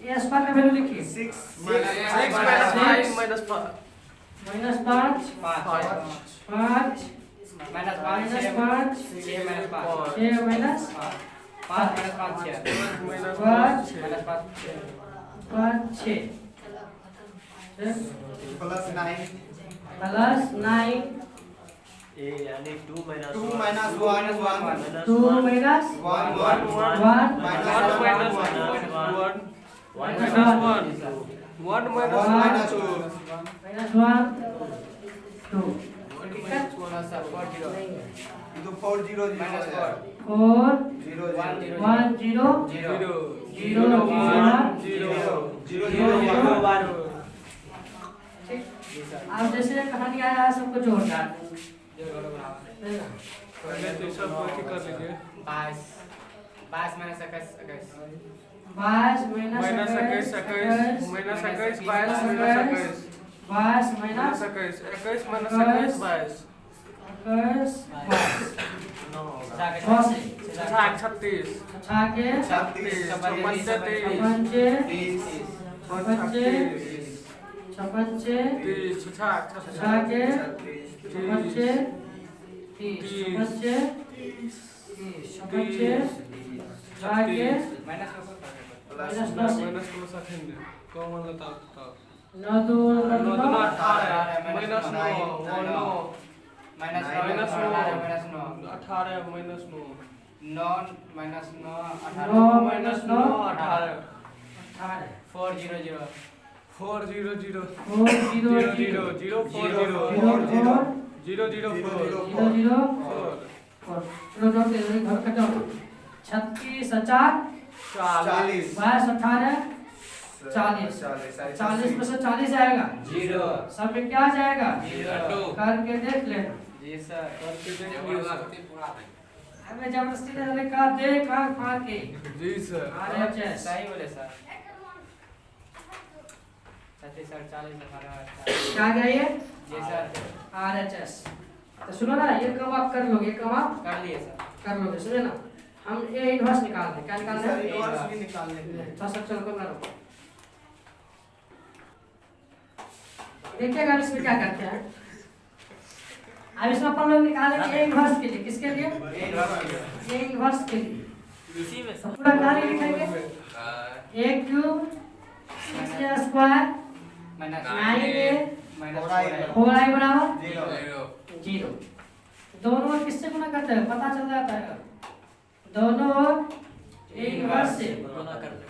ये स्क्वायर का वैल्यू लिखिए। 6 6 minus 5 minus 5 minus 5 5 5 minus minus 5 6 minus 5 6 minus 5 minus 5 6 5 minus 5 5 6 plus 9 plus 9 ए यानी 2 minus 2 minus 1 2 minus 1 1 minus 1 minus minus 2 minus 1 2 ठीक है। तो 4 0 माइनस 4 4 0 1 0 0 0 ठीक। अब जैसे कहानी आया है सबको जोड़ डाल। पहले तो सब बात कर लीजिए 22 minus 21 minus 21 minus 21 22 minus 21 minus 21 21 minus 21 22 36 छाके 36 पंचे 30 पंचे छपंचे छाके पंचे 30 पंचे छपंचे छाके माइनस 10 कॉमन बताओ 9 2 18 9 minus 9 minus 18 minus 9 9 minus 9 9 minus 9 18 4 0 0 4 0 0 0 0 4 0 0 0 4 0 चलो जोड़ते हैं घर कटो 36 4 40 22 18 40 40 में से 40 आएगा 0 सब में क्या जाएगा 2 करके देख लेना। जी सर करके देख लीजिए जबरदस्ती पूरा नहीं हमें जबरदस्ती ने कहा देख आंख फाड़ के जी सर RHS सही बोले सर 36 सर 40 क्या गया ये जी सर RHS। तो सुनो ना ये काम आप कर लोगे, ये काम आप कर लिए सर कर लोगे। सुने ना हम A इनवर्स निकाल दें। क्या निकालना है? इनवर्स भी निकालने के लिए थोड़ा सा चल कर ना रुको। देखिएगा इसमें क्या करते हैं। अब इसमें अपन लोग निकालेंगे A इनवर्स के लिए। किसके लिए? A इनवर्स के लिए। इसी में तो पूरा कहानी लिखेंगे A cube 6A square minus 9A minus 4i बराबर 0 0। दोनों ओर किससे गुना करते हैं पता चल जाता है। दोनों ओर A इनवर्स से गुना कर दे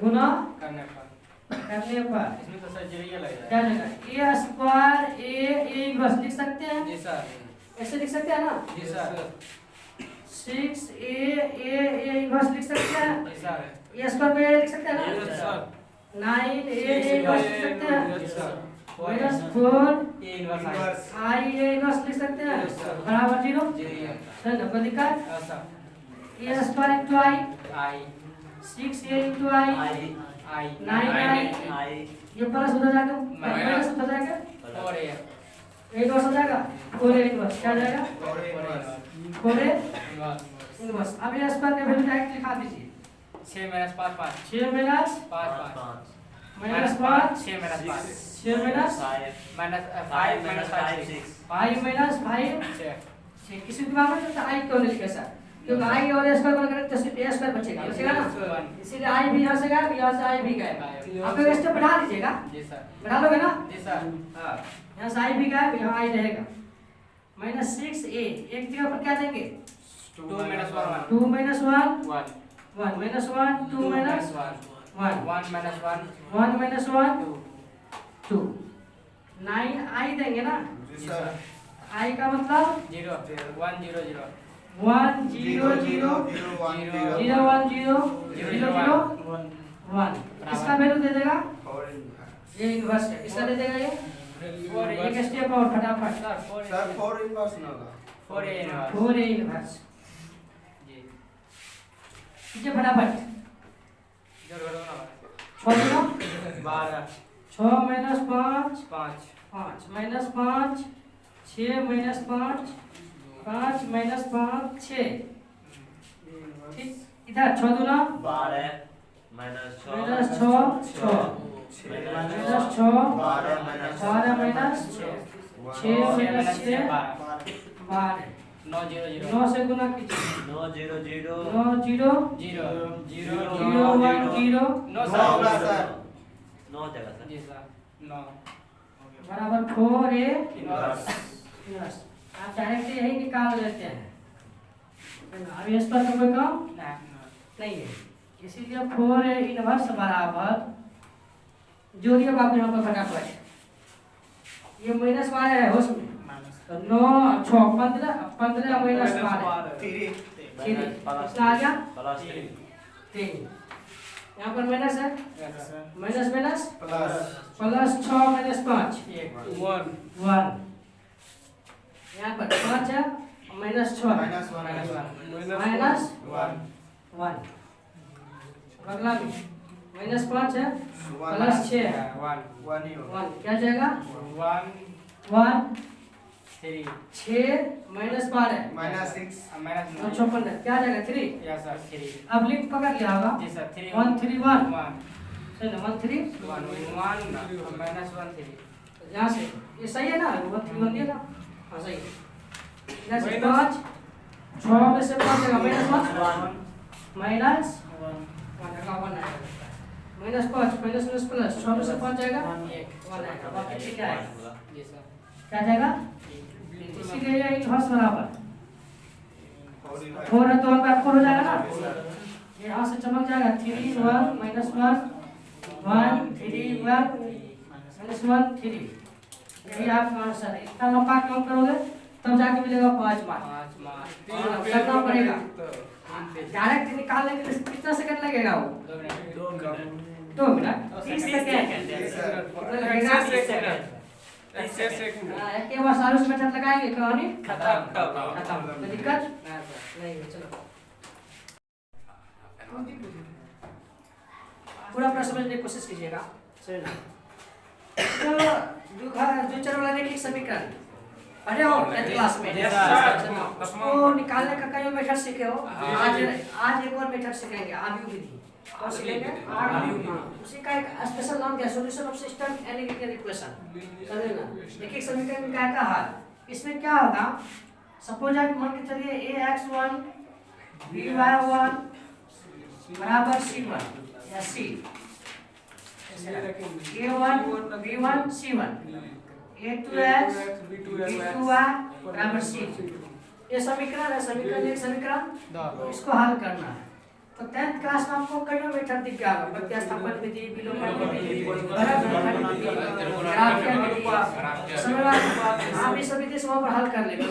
गुना करने पर करने पर इसमें तो सर जीरो लग क्या जगह A स्क्वायर A इनवर्स लिख सकते हैं। जी सर ऐसे लिख सकते हैं ना। जी सर 6A इनवर्स लिख सकते हैं। जी सर A स्क्वायर पे लिख सकते हैं ना। यस सर 9A इनवर्स लिख सकते हैं। Yes sir minus 4 A inverse I A inverse लिख सकते हैं Yes, sir. बराबर 0। जी सर ना कोई दिक्कत। Sir A square into I I 6A into I I 9I आई ये प्लस हो जाएगा Minus. माइनस हो जाएगा और ये इनवर्स हो जाएगा। 4A इनवर्स क्या जाएगा 4A इनवर्स। अब ये स्क्वायर का वैल्यू डायरेक्ट लिखा दीजिए 6 minus 5 5 6 minus 5 minus 5 6 minus 5 6 minus minus 5 minus 5 6 5 minus 5 किसी दिमाग में तो I क्यों नहीं लिखे सर? क्योंकि I और A स्क्वायर को करें तो सिर्फ A स्क्वायर बचेगा बचेगा ना। इसीलिए I भी यहाँ से गया यहाँ से I भी गया। आप लोग स्टेप बढ़ा दीजिएगा जी सर बढ़ा लोगे ना। जी सर हाँ यहाँ से I भी गया यहाँ I रहेगा। माइनस 6A एक जगह पर क्या देंगे 2 minus 2 minus 1 1 1 minus 1 2 minus 1 1 1 minus 1 minus 1 2 2 9 I देंगे ना। जी सर I का मतलब 0 1 0 0 1 0 0 0 1 0 0 0 1 इसका वैल्यू दे देगा 4 ये इनवर्स है, किसका दे देगा ये? एक स्टेप और फटाफट। सर 4 इनवर्स ना होगा। 4A इनवर्स 4A इनवर्स जी कीजिए फटाफट। जोड़ करो ना 6 दूना 12 6 माइनस 5 5 5 माइनस 5 6 माइनस 5 5 माइनस 5 6 ठीक। इधर 6 दूना 12 minus 6 minus 6 6 minus 6 12 minus 12 minus 6 minus 6 12 9 0 0 9 से गुना कीजिए 9 0 0 9 0 0 0 0 1 0 9 9 होगा सर। 9 जगह सर जी सर 9 बराबर 4A इनवर्स इनवर्स। आप डायरेक्ट यही निकाल लेते हैं, अब इस पर तो कोई काम नहीं है, इसीलिए 4A इनवर्स बराबर जोड़िए बाप यहाँ पर फटाफट। ये माइनस 12 है उसमें, तो 9 6 15 15 माइनस 12 3 3 कितना आ गया? प्लस 3 3। यहाँ पर माइनस है, minus minus plus plus 6 minus 5 1 1। यहाँ पर 5 है माइनस 6 माइनस 1 माइनस 1 1। अगला भी माइनस 5 है प्लस 6 है 1 1 ही होगा। 1 क्या जाएगा? 1 1 3 6 माइनस 12 माइनस 6 माइनस 9 56 क्या जाएगा? 3। यस सर 3 अब लिंक पकड़ लिया होगा जी सर 3 1 3 1 1 सही ना 1 3 1 माइनस 1 3 यहाँ से ये सही है ना? 1 3 1 दिया ना, हाँ सही है। इधर से 5 6 में से 5 जाएगा माइनस 1 माइनस 1 आएगा 1 आएगा माइनस 5 माइनस माइनस प्लस 6 में से 5 जाएगा 1 आएगा, बाकी ठीक है जी सर क्या जाएगा? इसीलिए ये इनवर्स बराबर 4 है तो 1 बाय 4 हो जाएगा ना, ये यहाँ से चमक जाएगा 3 1 माइनस 1 1 3 1 माइनस 1 3। यही आपका आंसर है। इतना लंबा काम करोगे तब जाके मिलेगा 5 मार्क। 5 मार्क करना पड़ेगा, डायरेक्ट निकालने के लिए कितना सेकंड लगेगा? वो 2 मिनट 30 सेकंड लगेगा। एक के बाद सारे उसमें मेथड लगाएंगे, कहानी खत्म कोई दिक्कत नहीं है। चलो पूरा पूरा समझने की कोशिश कीजिएगा। तो जो चर वाला रैखिक समीकरण पढ़े हो 10th क्लास में, उसको निकालने का कई मेथड सीखे हो। आज एक और मेथड सीखेंगे, आव्यूह विधि। और सीखेंगे उसी का एक स्पेशल नाम क्या? Solution of system analytical equation. समझे ना? एक समीकरण का हल। इसमें क्या होगा? सपोज आप मान के चलिए ax1 by1 बराबर c1 या c a1 b1 c1 a2x b2y बराबर c। ये समीकरण है, समीकरण एक समीकरण इसको हल करना है। तो 10th क्लास में आपको कई मेथड दिख गया होगा, प्रतिस्थापन विधि, विलोपन विधि, ग्राफिकल विधि, आप ये सभी विधि वहाँ पर हल कर लेंगे।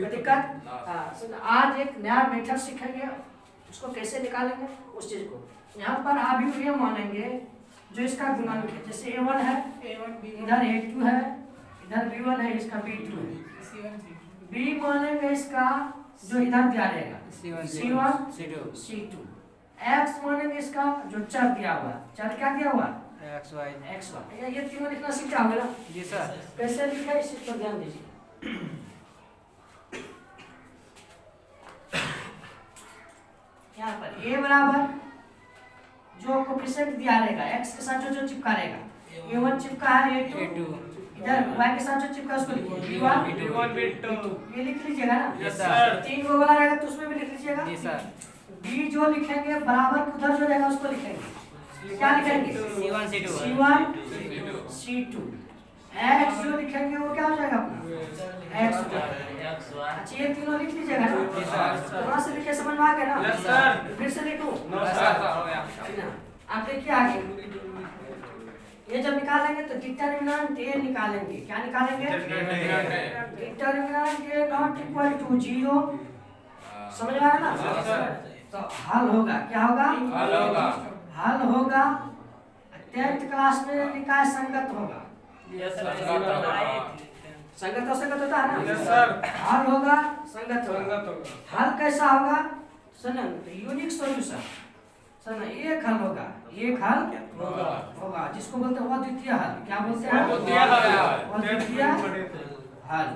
दिक्कत? आज एक नया मेथड सीखेंगे, उसको कैसे निकालेंगे उस चीज को। यहाँ पर आव्यूह ये मानेंगे जो इसका गुणांक है, जैसे a1 है इधर a2 है, इधर b1 है, इसका b2 है। b मानेंगे इसका जो इधर दिया रहेगा c1 c2। x मानेंगे इसका जो चर दिया हुआ, चर क्या दिया हुआ? xy x1। ये तीनों लिखना सीख जाओगे ना? जी सर कैसे लिखा है इस चीज पर ध्यान दीजिए। यहाँ पर a बराबर जो कोफिशिएंट दिया रहेगा x के साथ जो चिपका रहेगा, a1 चिपका है a2, इधर y के साथ जो चिपका उसको लिखिए b1 b2। ये लिख लीजिएगा ना? Yes sir. 3 को वाला रहेगा तो उसमें भी लिख लीजिएगा। जी सर b जो लिखेंगे बराबर उधर जो रहेगा उसको लिखेंगे। क्या लिखेंगे? c1 c2 c1 c2। x जो लिखेंगे वो क्या हो जाएगा अपना? x। अच्छा ये तीनों लिख लीजिएगा ना? थोड़ा से लिखे समझ में आ गया ना? फिर से लिखूं? आप देखिए आगे, ये जब निकालेंगे तो डिटरमिनेंट a निकालेंगे। क्या निकालेंगे? Determinant a not equal to 0। समझ में आया ना? तो हल होगा, क्या होगा? हल होगा 10th क्लास में निकाय संगत होगा। यस सर संगत और संगत होता है ना? Yes sir. हल होगा, संगत होगा। संगत होगा। हल कैसा होगा? सुनो, यूनिक सॉल्यूशन। सुनो, एक हल होगा, एक हल होगा जिसको बोलते हैं अद्वितीय हल। क्या बोलते हैं? अद्वितीय हल।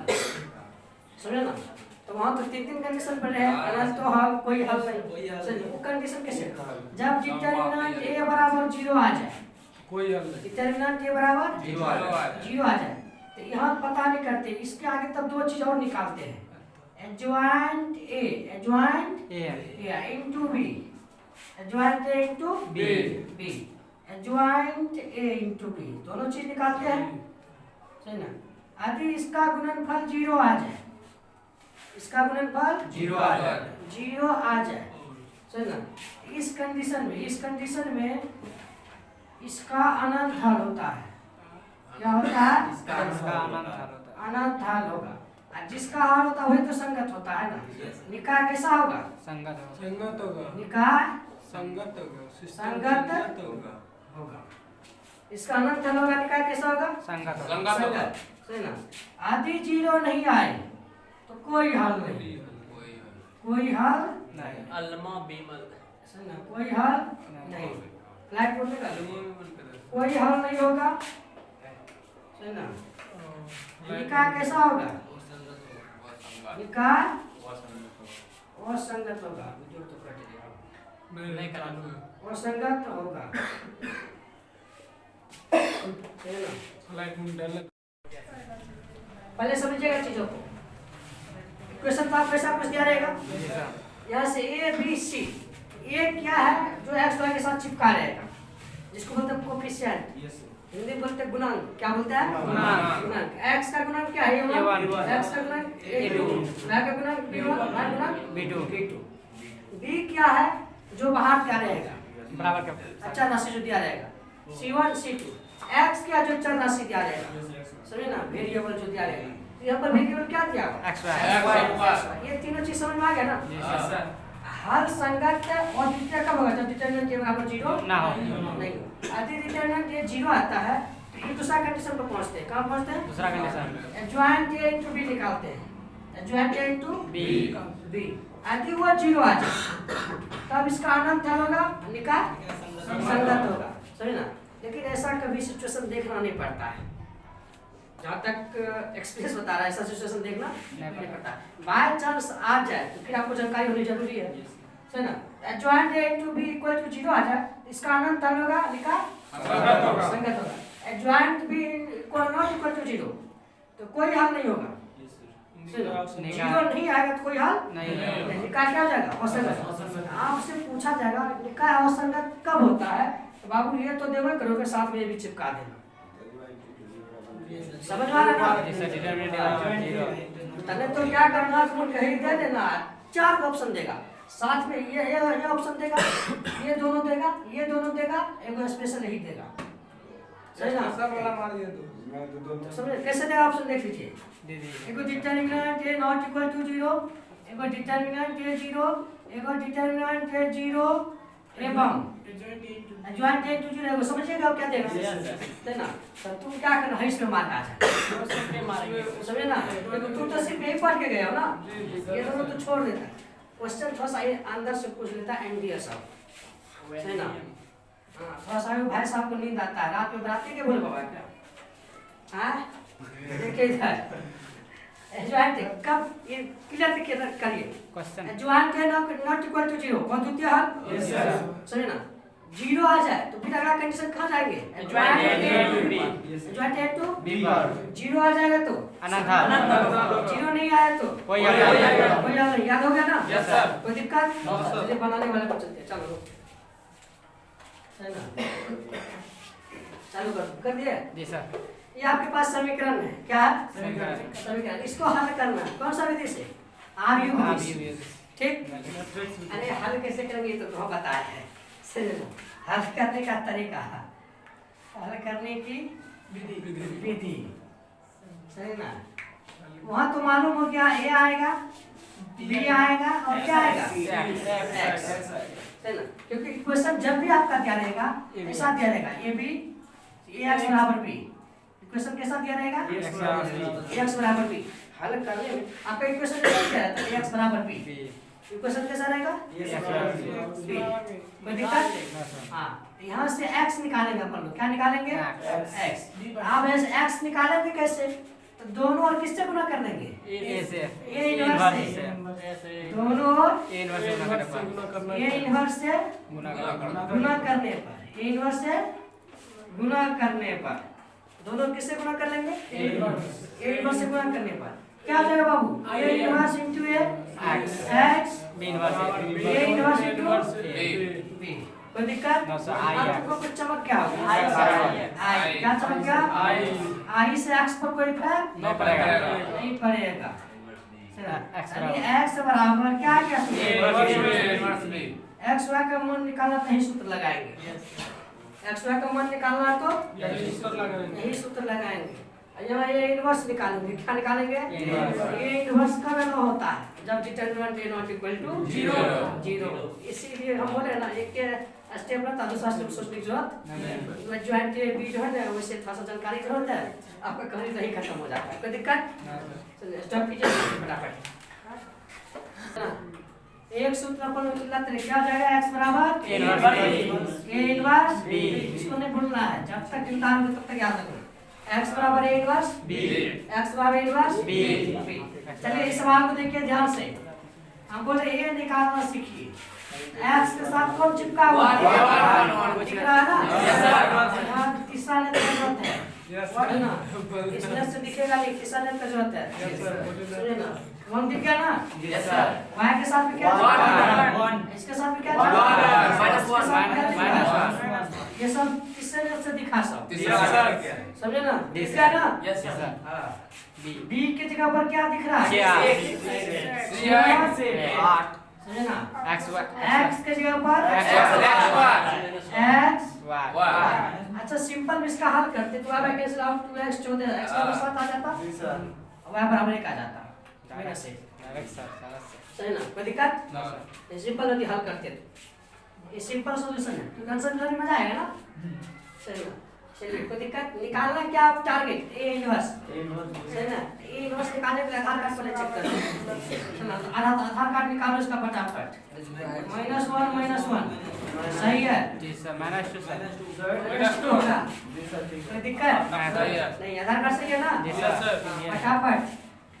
समझे ना? तो वहाँ तो 3 कंडीशन पड़े हैं, अनंत हल, कोई हल नहीं। चलिए वो कंडीशन कैसे? जब डिटरमिनेंट a बराबर 0 आ जाए, कोई हल नहीं। डिटरमिनेंट a बराबर 0 आ जाए। 0 आ जाए, तो यहाँ पता नहीं करते, इसके आगे तब 2 चीज और निकालते हैं। Adjoint a into b, adjoint a into b, adjoint a into b, दोनों चीज निकालते हैं। सही ना? यदि इसका गुणनफल 0 आ जाए, इसका गुणनफल 0 आ जाए। 0 आ जाए, सही ना? इस कंडीशन में इसका अनंत हल होता है। क्या होता है? इसका अनंत हल होता है। अनंत हल होगा। और जिसका हल होता है वही तो संगत होता है ना? निकाय कैसा होगा? संगत होगा। संगत होगा। निकाय संगत होगा। संगत होगा। इसका अनंत हल होगा, निकाय कैसा होगा? संगत होगा। संगत। सही ना? यदि 0 नहीं आए तो कोई हल नहीं, कोई हल नहीं। अलमा बीमल सही ना? कोई हल नहीं। लाइट बोलने का कोई हल नहीं होगा। सही ना? निकाय कैसा होगा? निकाय असंगत होगा। जो तो कट गया, नहीं करा असंगत होगा। सही ना? लाइट मुंडल। पहले समझिएगा चीजों को। क्वेश्चन का कैसा कुछ दिया रहेगा? यहाँ से ए बी सी, ए क्या है? जो एक्स वाई के साथ चिपका रहेगा, जिसको बोलते हैं कोफिशिएंट। हिंदी में बोलते हैं गुणांक। क्या बोलते हैं? गुणांक। एक्स का गुणांक क्या है? एक्स का गुणांक a2, y का गुणांक b1, y का गुणांक b2। b क्या है? जो बाहर क्या रहेगा? बराबर का अच्छा राशि जो दिया रहेगा, c1 c2। x क्या? जो चर राशि दिया रहेगा, समझे ना? वेरिएबल जो दिया रहेगा। यहाँ पर वेरिएबल क्या दिया हुआ? x y। ये तीनों चीज समझ में आ गया ना? हल संगत और द्वितीय कब होगा? जब डिटरमिनेंट a बराबर 0 ना हो। नहीं। यदि डिटरमिनेंट a 0 आता है तो ये दूसरा कंडीशन पर पहुंचते हैं। कहाँ पहुंचते हैं? दूसरा condition. Adjoint a into b निकालते हैं। Adjoint a into b। यदि वो 0 आ जाए तब इसका अनंत हल होगा, निकाय संगत होगा। समझे ना? लेकिन ऐसा कभी सिचुएशन देखना नहीं पड़ता है। जहाँ तक एक्सपीरियंस बता रहा है, ऐसा सिचुएशन देखना नहीं पड़ता। बाय चांस आ जाए तो फिर आपको जानकारी होनी जरूरी है। सही ना? Adjoint a into b equal to 0 आ जाए, इसका अनंत हल होगा, निकाय संगत होगा। Adjoint b equal not equal to 0 तो कोई हल नहीं होगा। 0 नहीं आएगा तो कोई हल नहीं। निकाय क्या हो जाएगा? असंगत। आपसे पूछा जाएगा निकाय असंगत कब होता है, तो बाबू ये तो देवे करोगे, साथ में ये भी चिपका देना। समझ आ रहा है? तने तो क्या करना, तुम कहीं दे देना, 4 ऑप्शन देगा, साथ में ये ऑप्शन देगा, ये दोनों देगा, ये दोनों देगा, एक स्पेशल ही देगा। सही ना? सब वाला मार दिया तो समझे कैसे देगा? ऑप्शन देख लीजिए। एगो determinant a not equal to 0, एगो डिटरमिनेंट a 0, एगो डिटरमिनेंट a 0 एवं एडजॉइंट a into 0। एगो समझिएगा क्या देगा? देना। तो तुम क्या करना है, इसमें मार्क आ जाए। समझे ना? देखो तुम तो सिर्फ यही पढ़ के गए हो ना, ये दोनों तो छोड़ देता है। क्वेश्चन थोड़ा सा अंदर से पूछ लेता है एनडीए साहब। सही ना? हाँ, थोड़ा सा भाई साहब को नींद आता है, रात में बराती के बोले बाबा क्या? हाँ, देखिए इधर एडजॉइंट कब ये क्लियर करिए। क्वेश्चन एडजॉइंट है नॉट इक्वल टू 0, और द्वितीय हल? Yes sir. समझे ना? 0 आ जाए तो फिर अगला कंडीशन कहाँ जाएंगे? Adjoint a to b। 0 आ जाएगा तो अनंत हल। 0 नहीं आया तो कोई हल नहीं। कोई हल नहीं। याद हो गया ना? Yes sir. कोई दिक्कत? No sir. चलिए बनाने वाले पर चलते हैं। चलो है ना? चालू कर दिए? जी सर। ये आपके पास समीकरण है। क्या है? समीकरण। समीकरण। इसको हल करना है। कौन सा विधि से? आर्युविधि। ठीक? अरे हल कैसे करेंगे ये तो बहुत बताया है। सही ना? हल करने का तरीका, हल करने की विधि। सही ना? वहाँ तो मालूम हो गया, a आएगा, b आएगा और क्या आएगा? x। सही ना? क्योंकि इक्वेशन जब भी आपका क्या रहेगा ऐसा दिया रहेगा ए बी एक्स बराबर बी, इक्वेशन कैसा दिया रहेगा एक्स बराबर बी। हल करने में आपका इक्वेशन कैसा दिया रहता है एक्स बराबर बी, इक्वेशन कैसा रहेगा बी। कोई दिक्कत? हाँ, यहाँ से x निकालेंगे अपन लोग, क्या निकालेंगे x। अब ऐसे x निकालेंगे कैसे, तो दोनों और किससे गुना कर देंगे ए से a इनवर्स से, दोनों और ए इनवर्स a इनवर्स से गुना करने पर, a इनवर्स से गुना करने पर दोनों किससे गुना कर लेंगे a इनवर्स से गुना करने पर क्या हो जाएगा बाबू, a inverse into x B inverse a inverse into b। कोई दिक्कत? अब तुमको कुछ चमक क्या होगा आई, क्या चमक गया आई से x पर कोई फर्क नहीं पड़ेगा। नहीं पड़ेगा। x बराबर क्या क्या x y का मान निकालना तो यही सूत्र लगाएंगे, x y का मान निकालना तो यही सूत्र लगाएंगे। यहाँ ये इनवर्स निकालेंगे, क्या निकालेंगे ये इनवर्स का वैल्यू होता है जब determinant A not equal to 0। इसीलिए हम बोले ना एक स्टेप रहता है, दूसरा स्टेप सोचने की जरूरत ज्वाइंट बी जो है ना वैसे थोड़ा सा जानकारी जरूरत है, आपका कहानी तो ही खत्म हो जाता है। कोई दिक्कत? स्टॉप कीजिए फटाफट। एक सूत्र अपन लाते हैं, क्या हो जाएगा x बराबर a इनवर्स b। इसको नहीं भूलना है, जब तक चिंता में तब तक याद रखो x बराबर a इनवर्स b, x बराबर इनवर्स b। चलिए इस सवाल को देखिए ध्यान से, हम बोले ये निकालना सीखिए। x के साथ कौन चिपका हुआ है, दिख रहा है ना, तीसरा लेने की जरूरत है ना, इसमें से दिखेगा नहीं, तीसरा लेने की जरूरत है, सुनिए ना, वन दिख गया ना, y के साथ भी क्या इसके साथ भी क्या ये सब किससे से दिखा सब समझे ना, दिख रहा है ना। b की जगह पर क्या दिख रहा है समझे ना, x के जगह पर x y। अच्छा सिंपल इसका हल करते तो y cancel out 2x 14 x का 7 आ जाता, y बराबर 1 आ जाता मेरा से, सही ना, कोई दिक्कत? ये सिंपल यदि हल करते तो ये सिंपल सॉल्यूशन है, तो आंसर करने में मजा आएगा ना, सही ना। चलिए कोई दिक्कत? निकालना क्या आप टारगेट a इनवर्स, सही ना, a इनवर्स निकालने के लिए आधार कार्ड पहले चेक करो, आधार कार्ड निकालो इसका फटाफट, -1 सही है जी सर -2 -2 होगा, कोई दिक्कत नहीं, आधार कार्ड सही है ना जी सर फटाफट।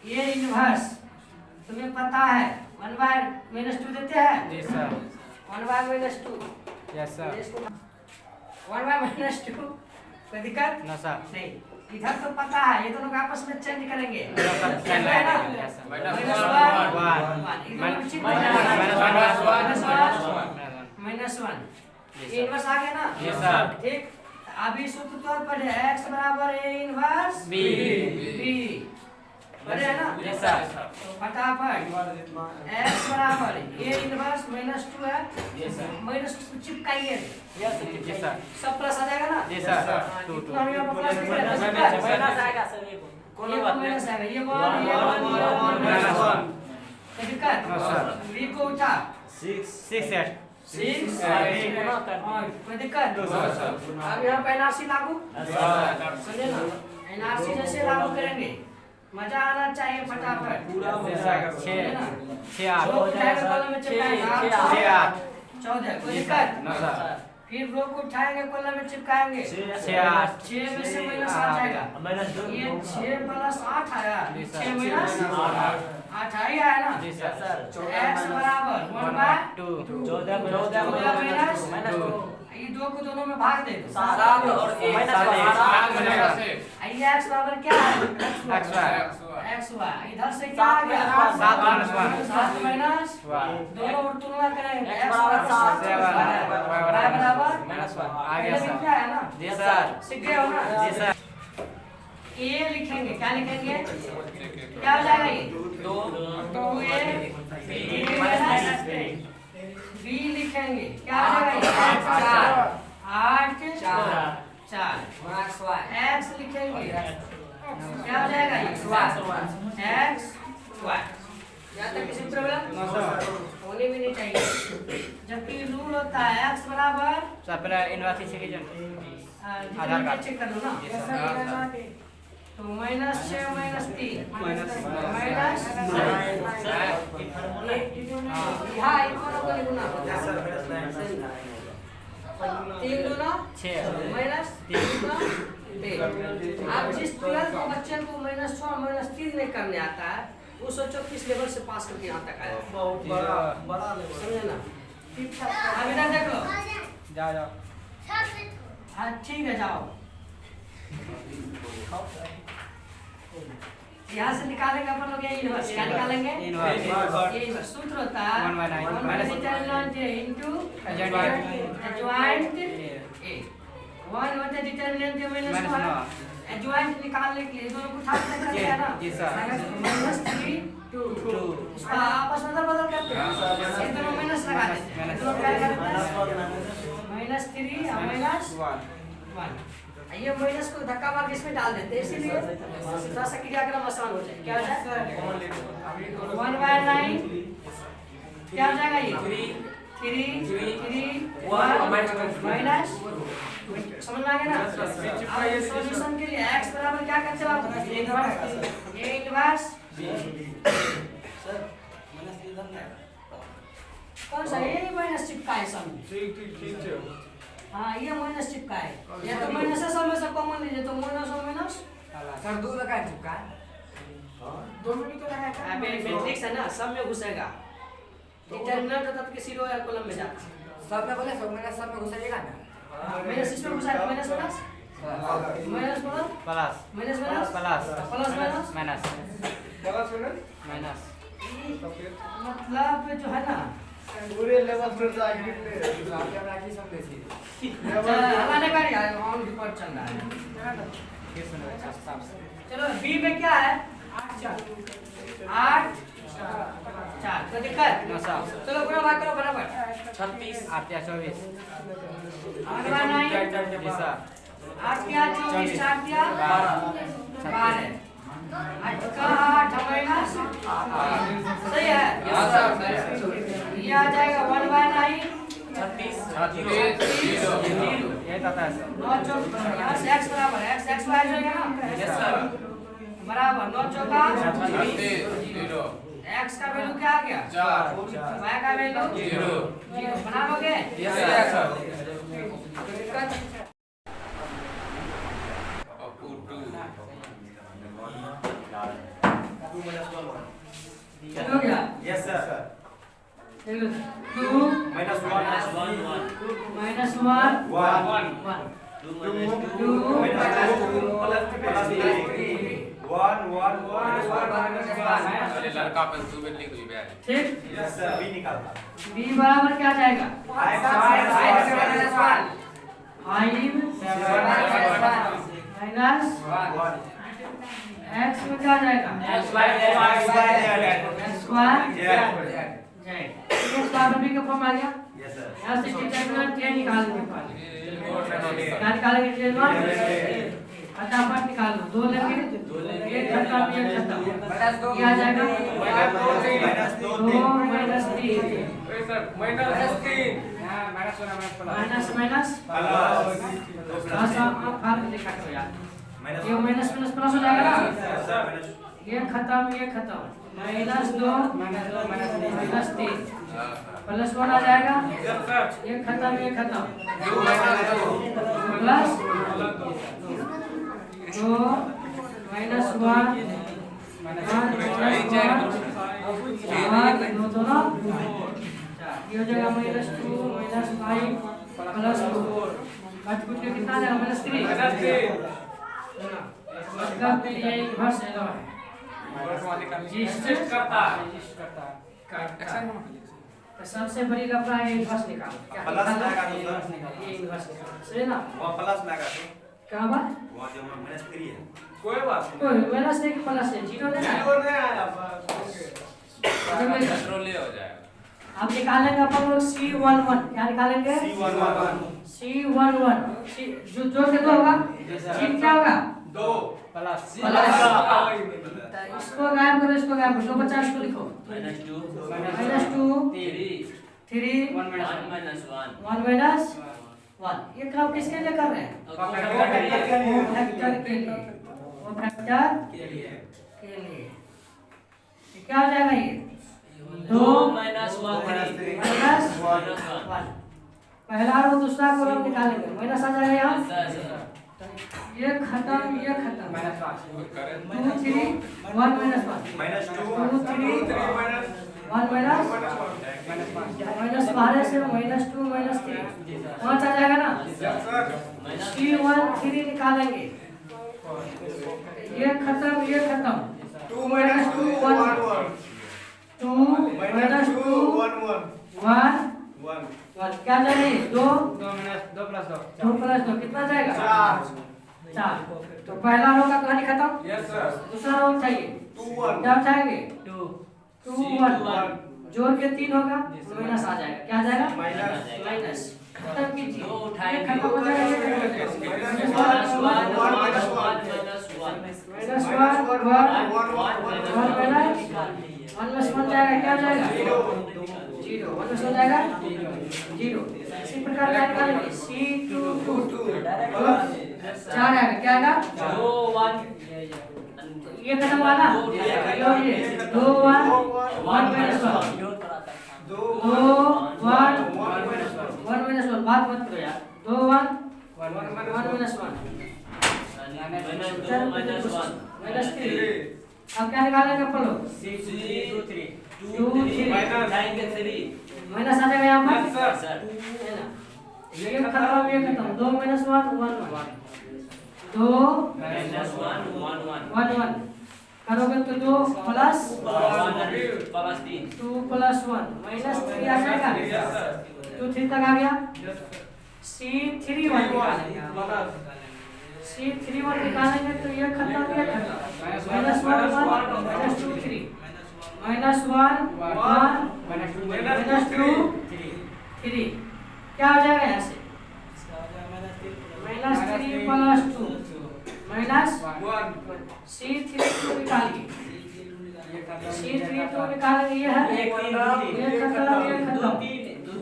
ये इनवर्स तुम्हें पता है 1/-2 देते हैं जी सर 1/-2 यस सर 1/-2 कोई दिक्कत नो सर नहीं, इधर तो पता है, ये दोनों का आपस में चेंज करेंगे -1 ये इनवर्स आ गया ना, यस सर। ठीक, अभी सूत्र तौर पर x बराबर a इनवर्स बी बड़े है ना, यस सर तो फटाफट x बराबर a इनवर्स -2 है, -2 चिपकाइए जी सर सब प्लस आ जाएगा ना, जी सर 2 कितना भी आप प्लस करेंगे माइनस आएगा सर, ये कोई बात नहीं आएगा, ये 1 दिक्कत नो सर v को उठा 6 6 कोई दिक्कत? अब यहाँ पे एनआरसी लागू समझे ना, एनआरसी जैसे लागू करेंगे मजा आना चाहिए फटाफट, 6 8 कॉलम में चिपकाएंगे 14 कोई दिक्कत? नो सर फिर रो को उठाएंगे कॉलम में चिपकाएंगे 6 में से -8 जाएगा, ये 6 + 8 आया, 6 - 8 आया ना जी सर x बराबर 1/2 14 -2 ये दो को दोनों में भाग दे दो, 7 और 1 आइए x बराबर क्या है x y, इधर से क्या आ गया 7 7 माइनस दोनों और तुलना करेंगे x बराबर 7 y बराबर -1 आ गया सर क्या है ना, जी सर सीख गए हो ना, जी सर a लिखेंगे, क्या लिखेंगे, क्या हो जाएगा ये 2a b लिखेंगे, क्या हो जाएगा 8 4 x लिखेंगे, क्या हो जाएगा ये x y। यहाँ तक किसी प्रॉब्लम होनी भी नहीं चाहिए, जबकि रूल होता है x बराबर सर पहले यूनिवर्सिटी सिटीजन आधार कार्ड चेक कर लो ना तो -6 -3 माइनस हाँ इकोनो को लिखना 3 दूना 6 माइनस 3 दूना 3 आप जिस 12 को बच्चे को -6 -3 नहीं करने आता है वो सोचो किस लेवल से पास करके यहाँ तक आया बड़ा लेवल समझे ना अब इधर देख लो जाओ हाँ ठीक है जाओ यहाँ से निकालेंगे अपन लोग ये इनवर्स क्या निकालेंगे इनवर्स सूत्र होता है 1/9 into adjoint a 1 होता है डिटरमिनेंट के -1 एडजॉइंट निकालने के लिए दोनों को उठा के करते हैं ना जी सर -3 2 इसका आपस में बदल करते हैं ये दोनों माइनस लगा देते हैं दोनों क्या करते हैं -3 और -1 ये माइनस को धक्का मार के इसमें डाल देते हैं इसीलिए थोड़ा सा क्रियाक्रम आसान हो जाए क्या हो जाए 1/9 क्या हो जाएगा ये 3 1 माइनस समझ में आ गया ना अब सॉल्यूशन के लिए x बराबर क्या करते हो आप इनवर्स कौन सा ये माइनस चिपका है सब ठीक हाँ ये माइनस चिपका है या तो माइनस है सब में से कॉमन लीजिए तो माइनस और माइनस सर 2 लगा है चिपका दोनों में तो लगा है मैट्रिक्स है ना सब में घुसेगा डिटरमिनेंट होता तो किसी रो या कॉलम में जाता सब में बोले सब में घुसाइएगा ना माइनस इसमें घुसा है minus plus minus plus minus मतलब जो है ना पूरे लेवल पर जाके हमरा की समझे छी हमारे का यार ऑन रिपोर्ट चल रहा है चलो बी में क्या है 8 4 तो दिक्कत चलो गुणा भाग करो बराबर 36 8 या 24 जी सर 8 क्या 24 4 क्या 12 8 का 8 माइनस सही है ये आ जाएगा 1/9 36 ये आता है 9 चौक यहाँ से x बराबर x x y जाएगा ना यस सर बराबर 9 चौका x का वैल्यू क्या आ गया 4 y का वैल्यू 0 बना लोगे यस सर हो गया यस सर 2 -1 -1 1 2 लड़का पे सुबह लिख दी बैग ठीक यस सर बी निकालता b बराबर क्या जाएगा 5 माइनस x में क्या जाएगा x square z square b का फॉर्म आ गया यस सर यहाँ से डिटरमिनेंट क्या निकालेंगे क्या निकालेंगे डिटरमिनेंट फटाफट निकाल लो 2 लेंगे एक खत्म ये खत्म क्या आ जाएगा -2 -3 सर -3 माइनस प्लस आप फाड़ के दिखा दो यार ये माइनस प्लस हो जाएगा ना ये खत्म -2 -3 +1 आ जाएगा ये खत्म प्लस 2 -1 2 दोनों ये हो जाएगा -2 -5 +2 काट कुट के कितना आ जाएगा -3 मतलब ये इनवर्स एलो है रजिस्टर करता तो सबसे बड़ी लफड़ा है इनवर्स निकालो क्या प्लस लगा दो सर ये इनवर्स निकालो सही ना वो प्लस लगा दो कहां बात वो जो -3 है कोई माइनस नहीं कि प्लस है जीरो देना है कंट्रोल ले हो जाएगा अब निकालेंगे अपन लोग C11 क्या निकालेंगे C11 जो जोड़ के 2 होगा C क्या होगा 2 प्लस इसको गायब करो इसको गायब करो 50 को लिखो -2 -2 3 3 1 1 minus 1. 1 minus 1। ये काम किसके लिए कर रहे हैं? फैक्टर के लिए। वो फैक्टर के लिए। क्या हो जाएगा ये? 2 minus 1 3. Minus minus 1। पहला और दूसरा कॉलम निकालेंगे, माइनस आ जाएगा यहाँ। ये खत्म, ये खत्म। 2 3 1 minus 1 minus 2 2 3 1 minus माइनस बाहर से -2 -3 पाँच आ जाएगा ना। C1 3 निकालेंगे, ये खत्म, ये खत्म। 2 minus 2 1 2 minus 2 1 1 क्या जाएगा? 2 प्लस 2 कितना जाएगा? 4। तो पहला रो का कहानी खत्म। दूसरा रो चाहिए, क्या चाहेंगे? 2 1 जोड़ के 3 होगा, माइनस आ जाएगा। क्या आ जाएगा? माइनस। खत्म कीजिए, ये खत्म हो जाएगा। minus 1 minus 1 माइनस 1 1 1 जाएगा, क्या जाएगा? 0 1 हो जाएगा 0। इसी प्रकार क्या निकालेंगे? C2 4 आएगा, क्या आएगा? 2 1. ये खत्म वाला, ये 2 1 1 minus 1 2 1 1 minus 1 बात मत करो यार। 2 1 1 minus 1 minus 3। अब क्या निकालेंगे अपन लोग? 2 3 माइनस आ जाएगा यहाँ पर, है ना। ये खत्म, ये खत्म। 2 minus 1 1 1 2 minus 1 1 1 1 करोगे तो 2 प्लस 3. 2 प्लस 1 माइनस 3 आ जाएगा। 2 3 तक आ गया। C3 1 निकालेंगे, C3 1 निकालेंगे तो ये खत्म, ये खत्म। माइनस 1 1 माइनस 2 3 माइनस 1 1 माइनस 2 3 क्या हो जाएगा यहाँ से? माइनस 3 प्लस 2 माइनस C3 2 निकालिए, C3 2 निकालेंगे। ये है, ये खत्म, ये खत्म।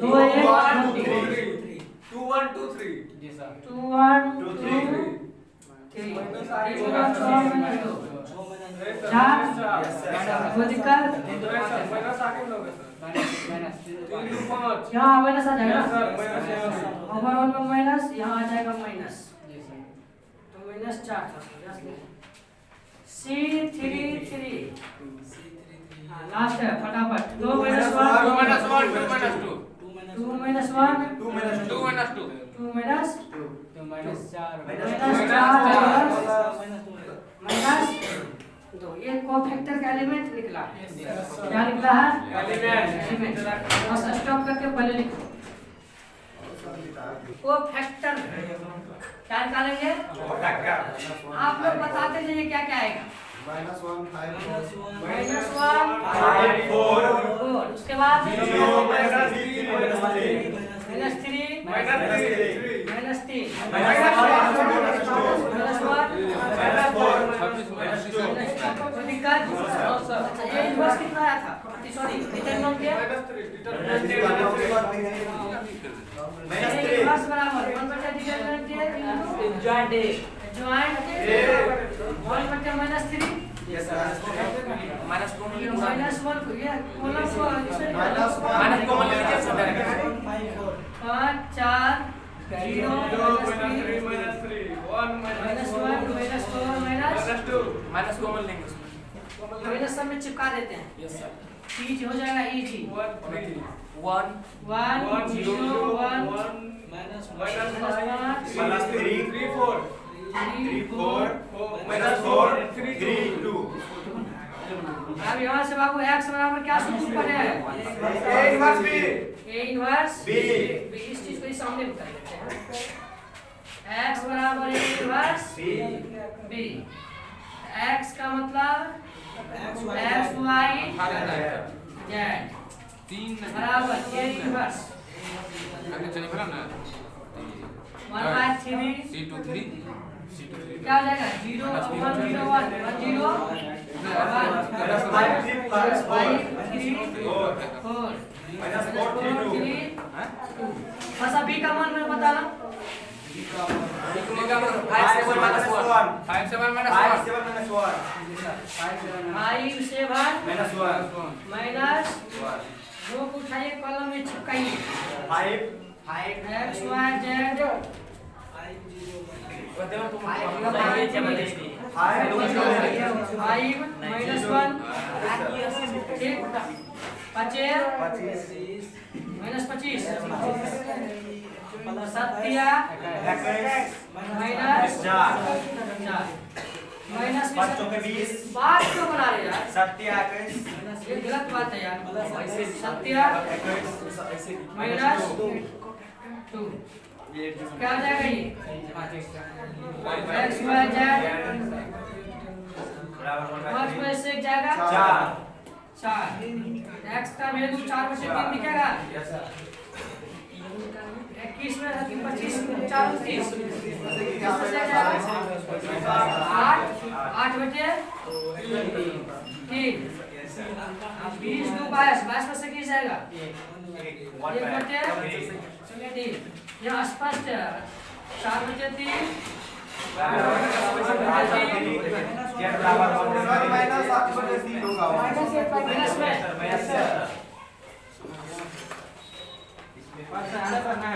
2 1 2 1 2 3 2 1 2 3 4 कोई दिक्कत? यहाँ माइनस आ जाएगा, ओवरऑल में माइनस, यहाँ आ जाएगा माइनस, तो माइनस 4 था। C3 3 लास्ट है, फटाफट। 2 minus 1 2 minus 1 2 minus 2 2 minus 1 2 minus 2 2 minus 2 minus 4 minus 2। ये कोफैक्टर का एलिमेंट निकला। क्या निकला है? एलिमेंट। बस स्टॉप करके पहले लिखो। कोफैक्टर क्या निकालेंगे? आप लोग बताते जाइए क्या क्या आएगा। -1 5 4 उसके बाद -3 दिक्कत। ये इन्वर्स कितना आया था? सॉरी डिटरमिनेंट के इन्वर्स बराबर 1/डिटरमिनेंट के जॉइंट ए 1/-3 यस सर माइनस कॉमन ले माइनस 1 को ये कॉलम को माइनस कॉमन ले लीजिए सर 5 4 0 -3 1 -1 -4 -2 माइनस कॉमन लेंगे उसमें माइनस सब में चिपका देते हैं। यस सर इज हो जाएगा इज 1 1 0 1 -5 -3 3 4 3 4 -4 3 2 अब यहाँ से बाबू x बराबर क्या सूत्र पढ़े हैं? A inverse B A inverse B इस चीज को ही सामने बता देते हैं। x बराबर A इनवर्स B x का मतलब x y z बराबर A इनवर्स अभी चलिए बना ना 1/3 C23 क्या हो जाएगा 0 1 0 1 1 0 1 -5 3 5 3 4 माइनस 4 3 2 थोड़ा सा बी का मान मैं बताना। B का मान 5 7 minus 1 5 7 minus 1 5 7 minus 1 5 7 minus 1 minus 2 को उठाइए कॉलम में चिपकाइए। 5 एक्स वाई जेड 5 माइनस 1 ठीक 25 माइनस 25 सत्या माइनस 4 माइनस 5 चौके 20 बात क्यों बना रहे यार? सत्या 21 ये गलत बात है यार। सत्या माइनस 2 क्या आ जाएगा ये? एक्स वाई जेड बराबर 5 में से एक जाएगा 4 एक्स का वैल्यू 4 में से 3 दिखेगा। 21 में 25 4 30 8 बचे 3 अब 20 2 22 में से किस जाएगा 1 बचे 3 यह स्पष्ट है। 4 बचे 3 माइनस में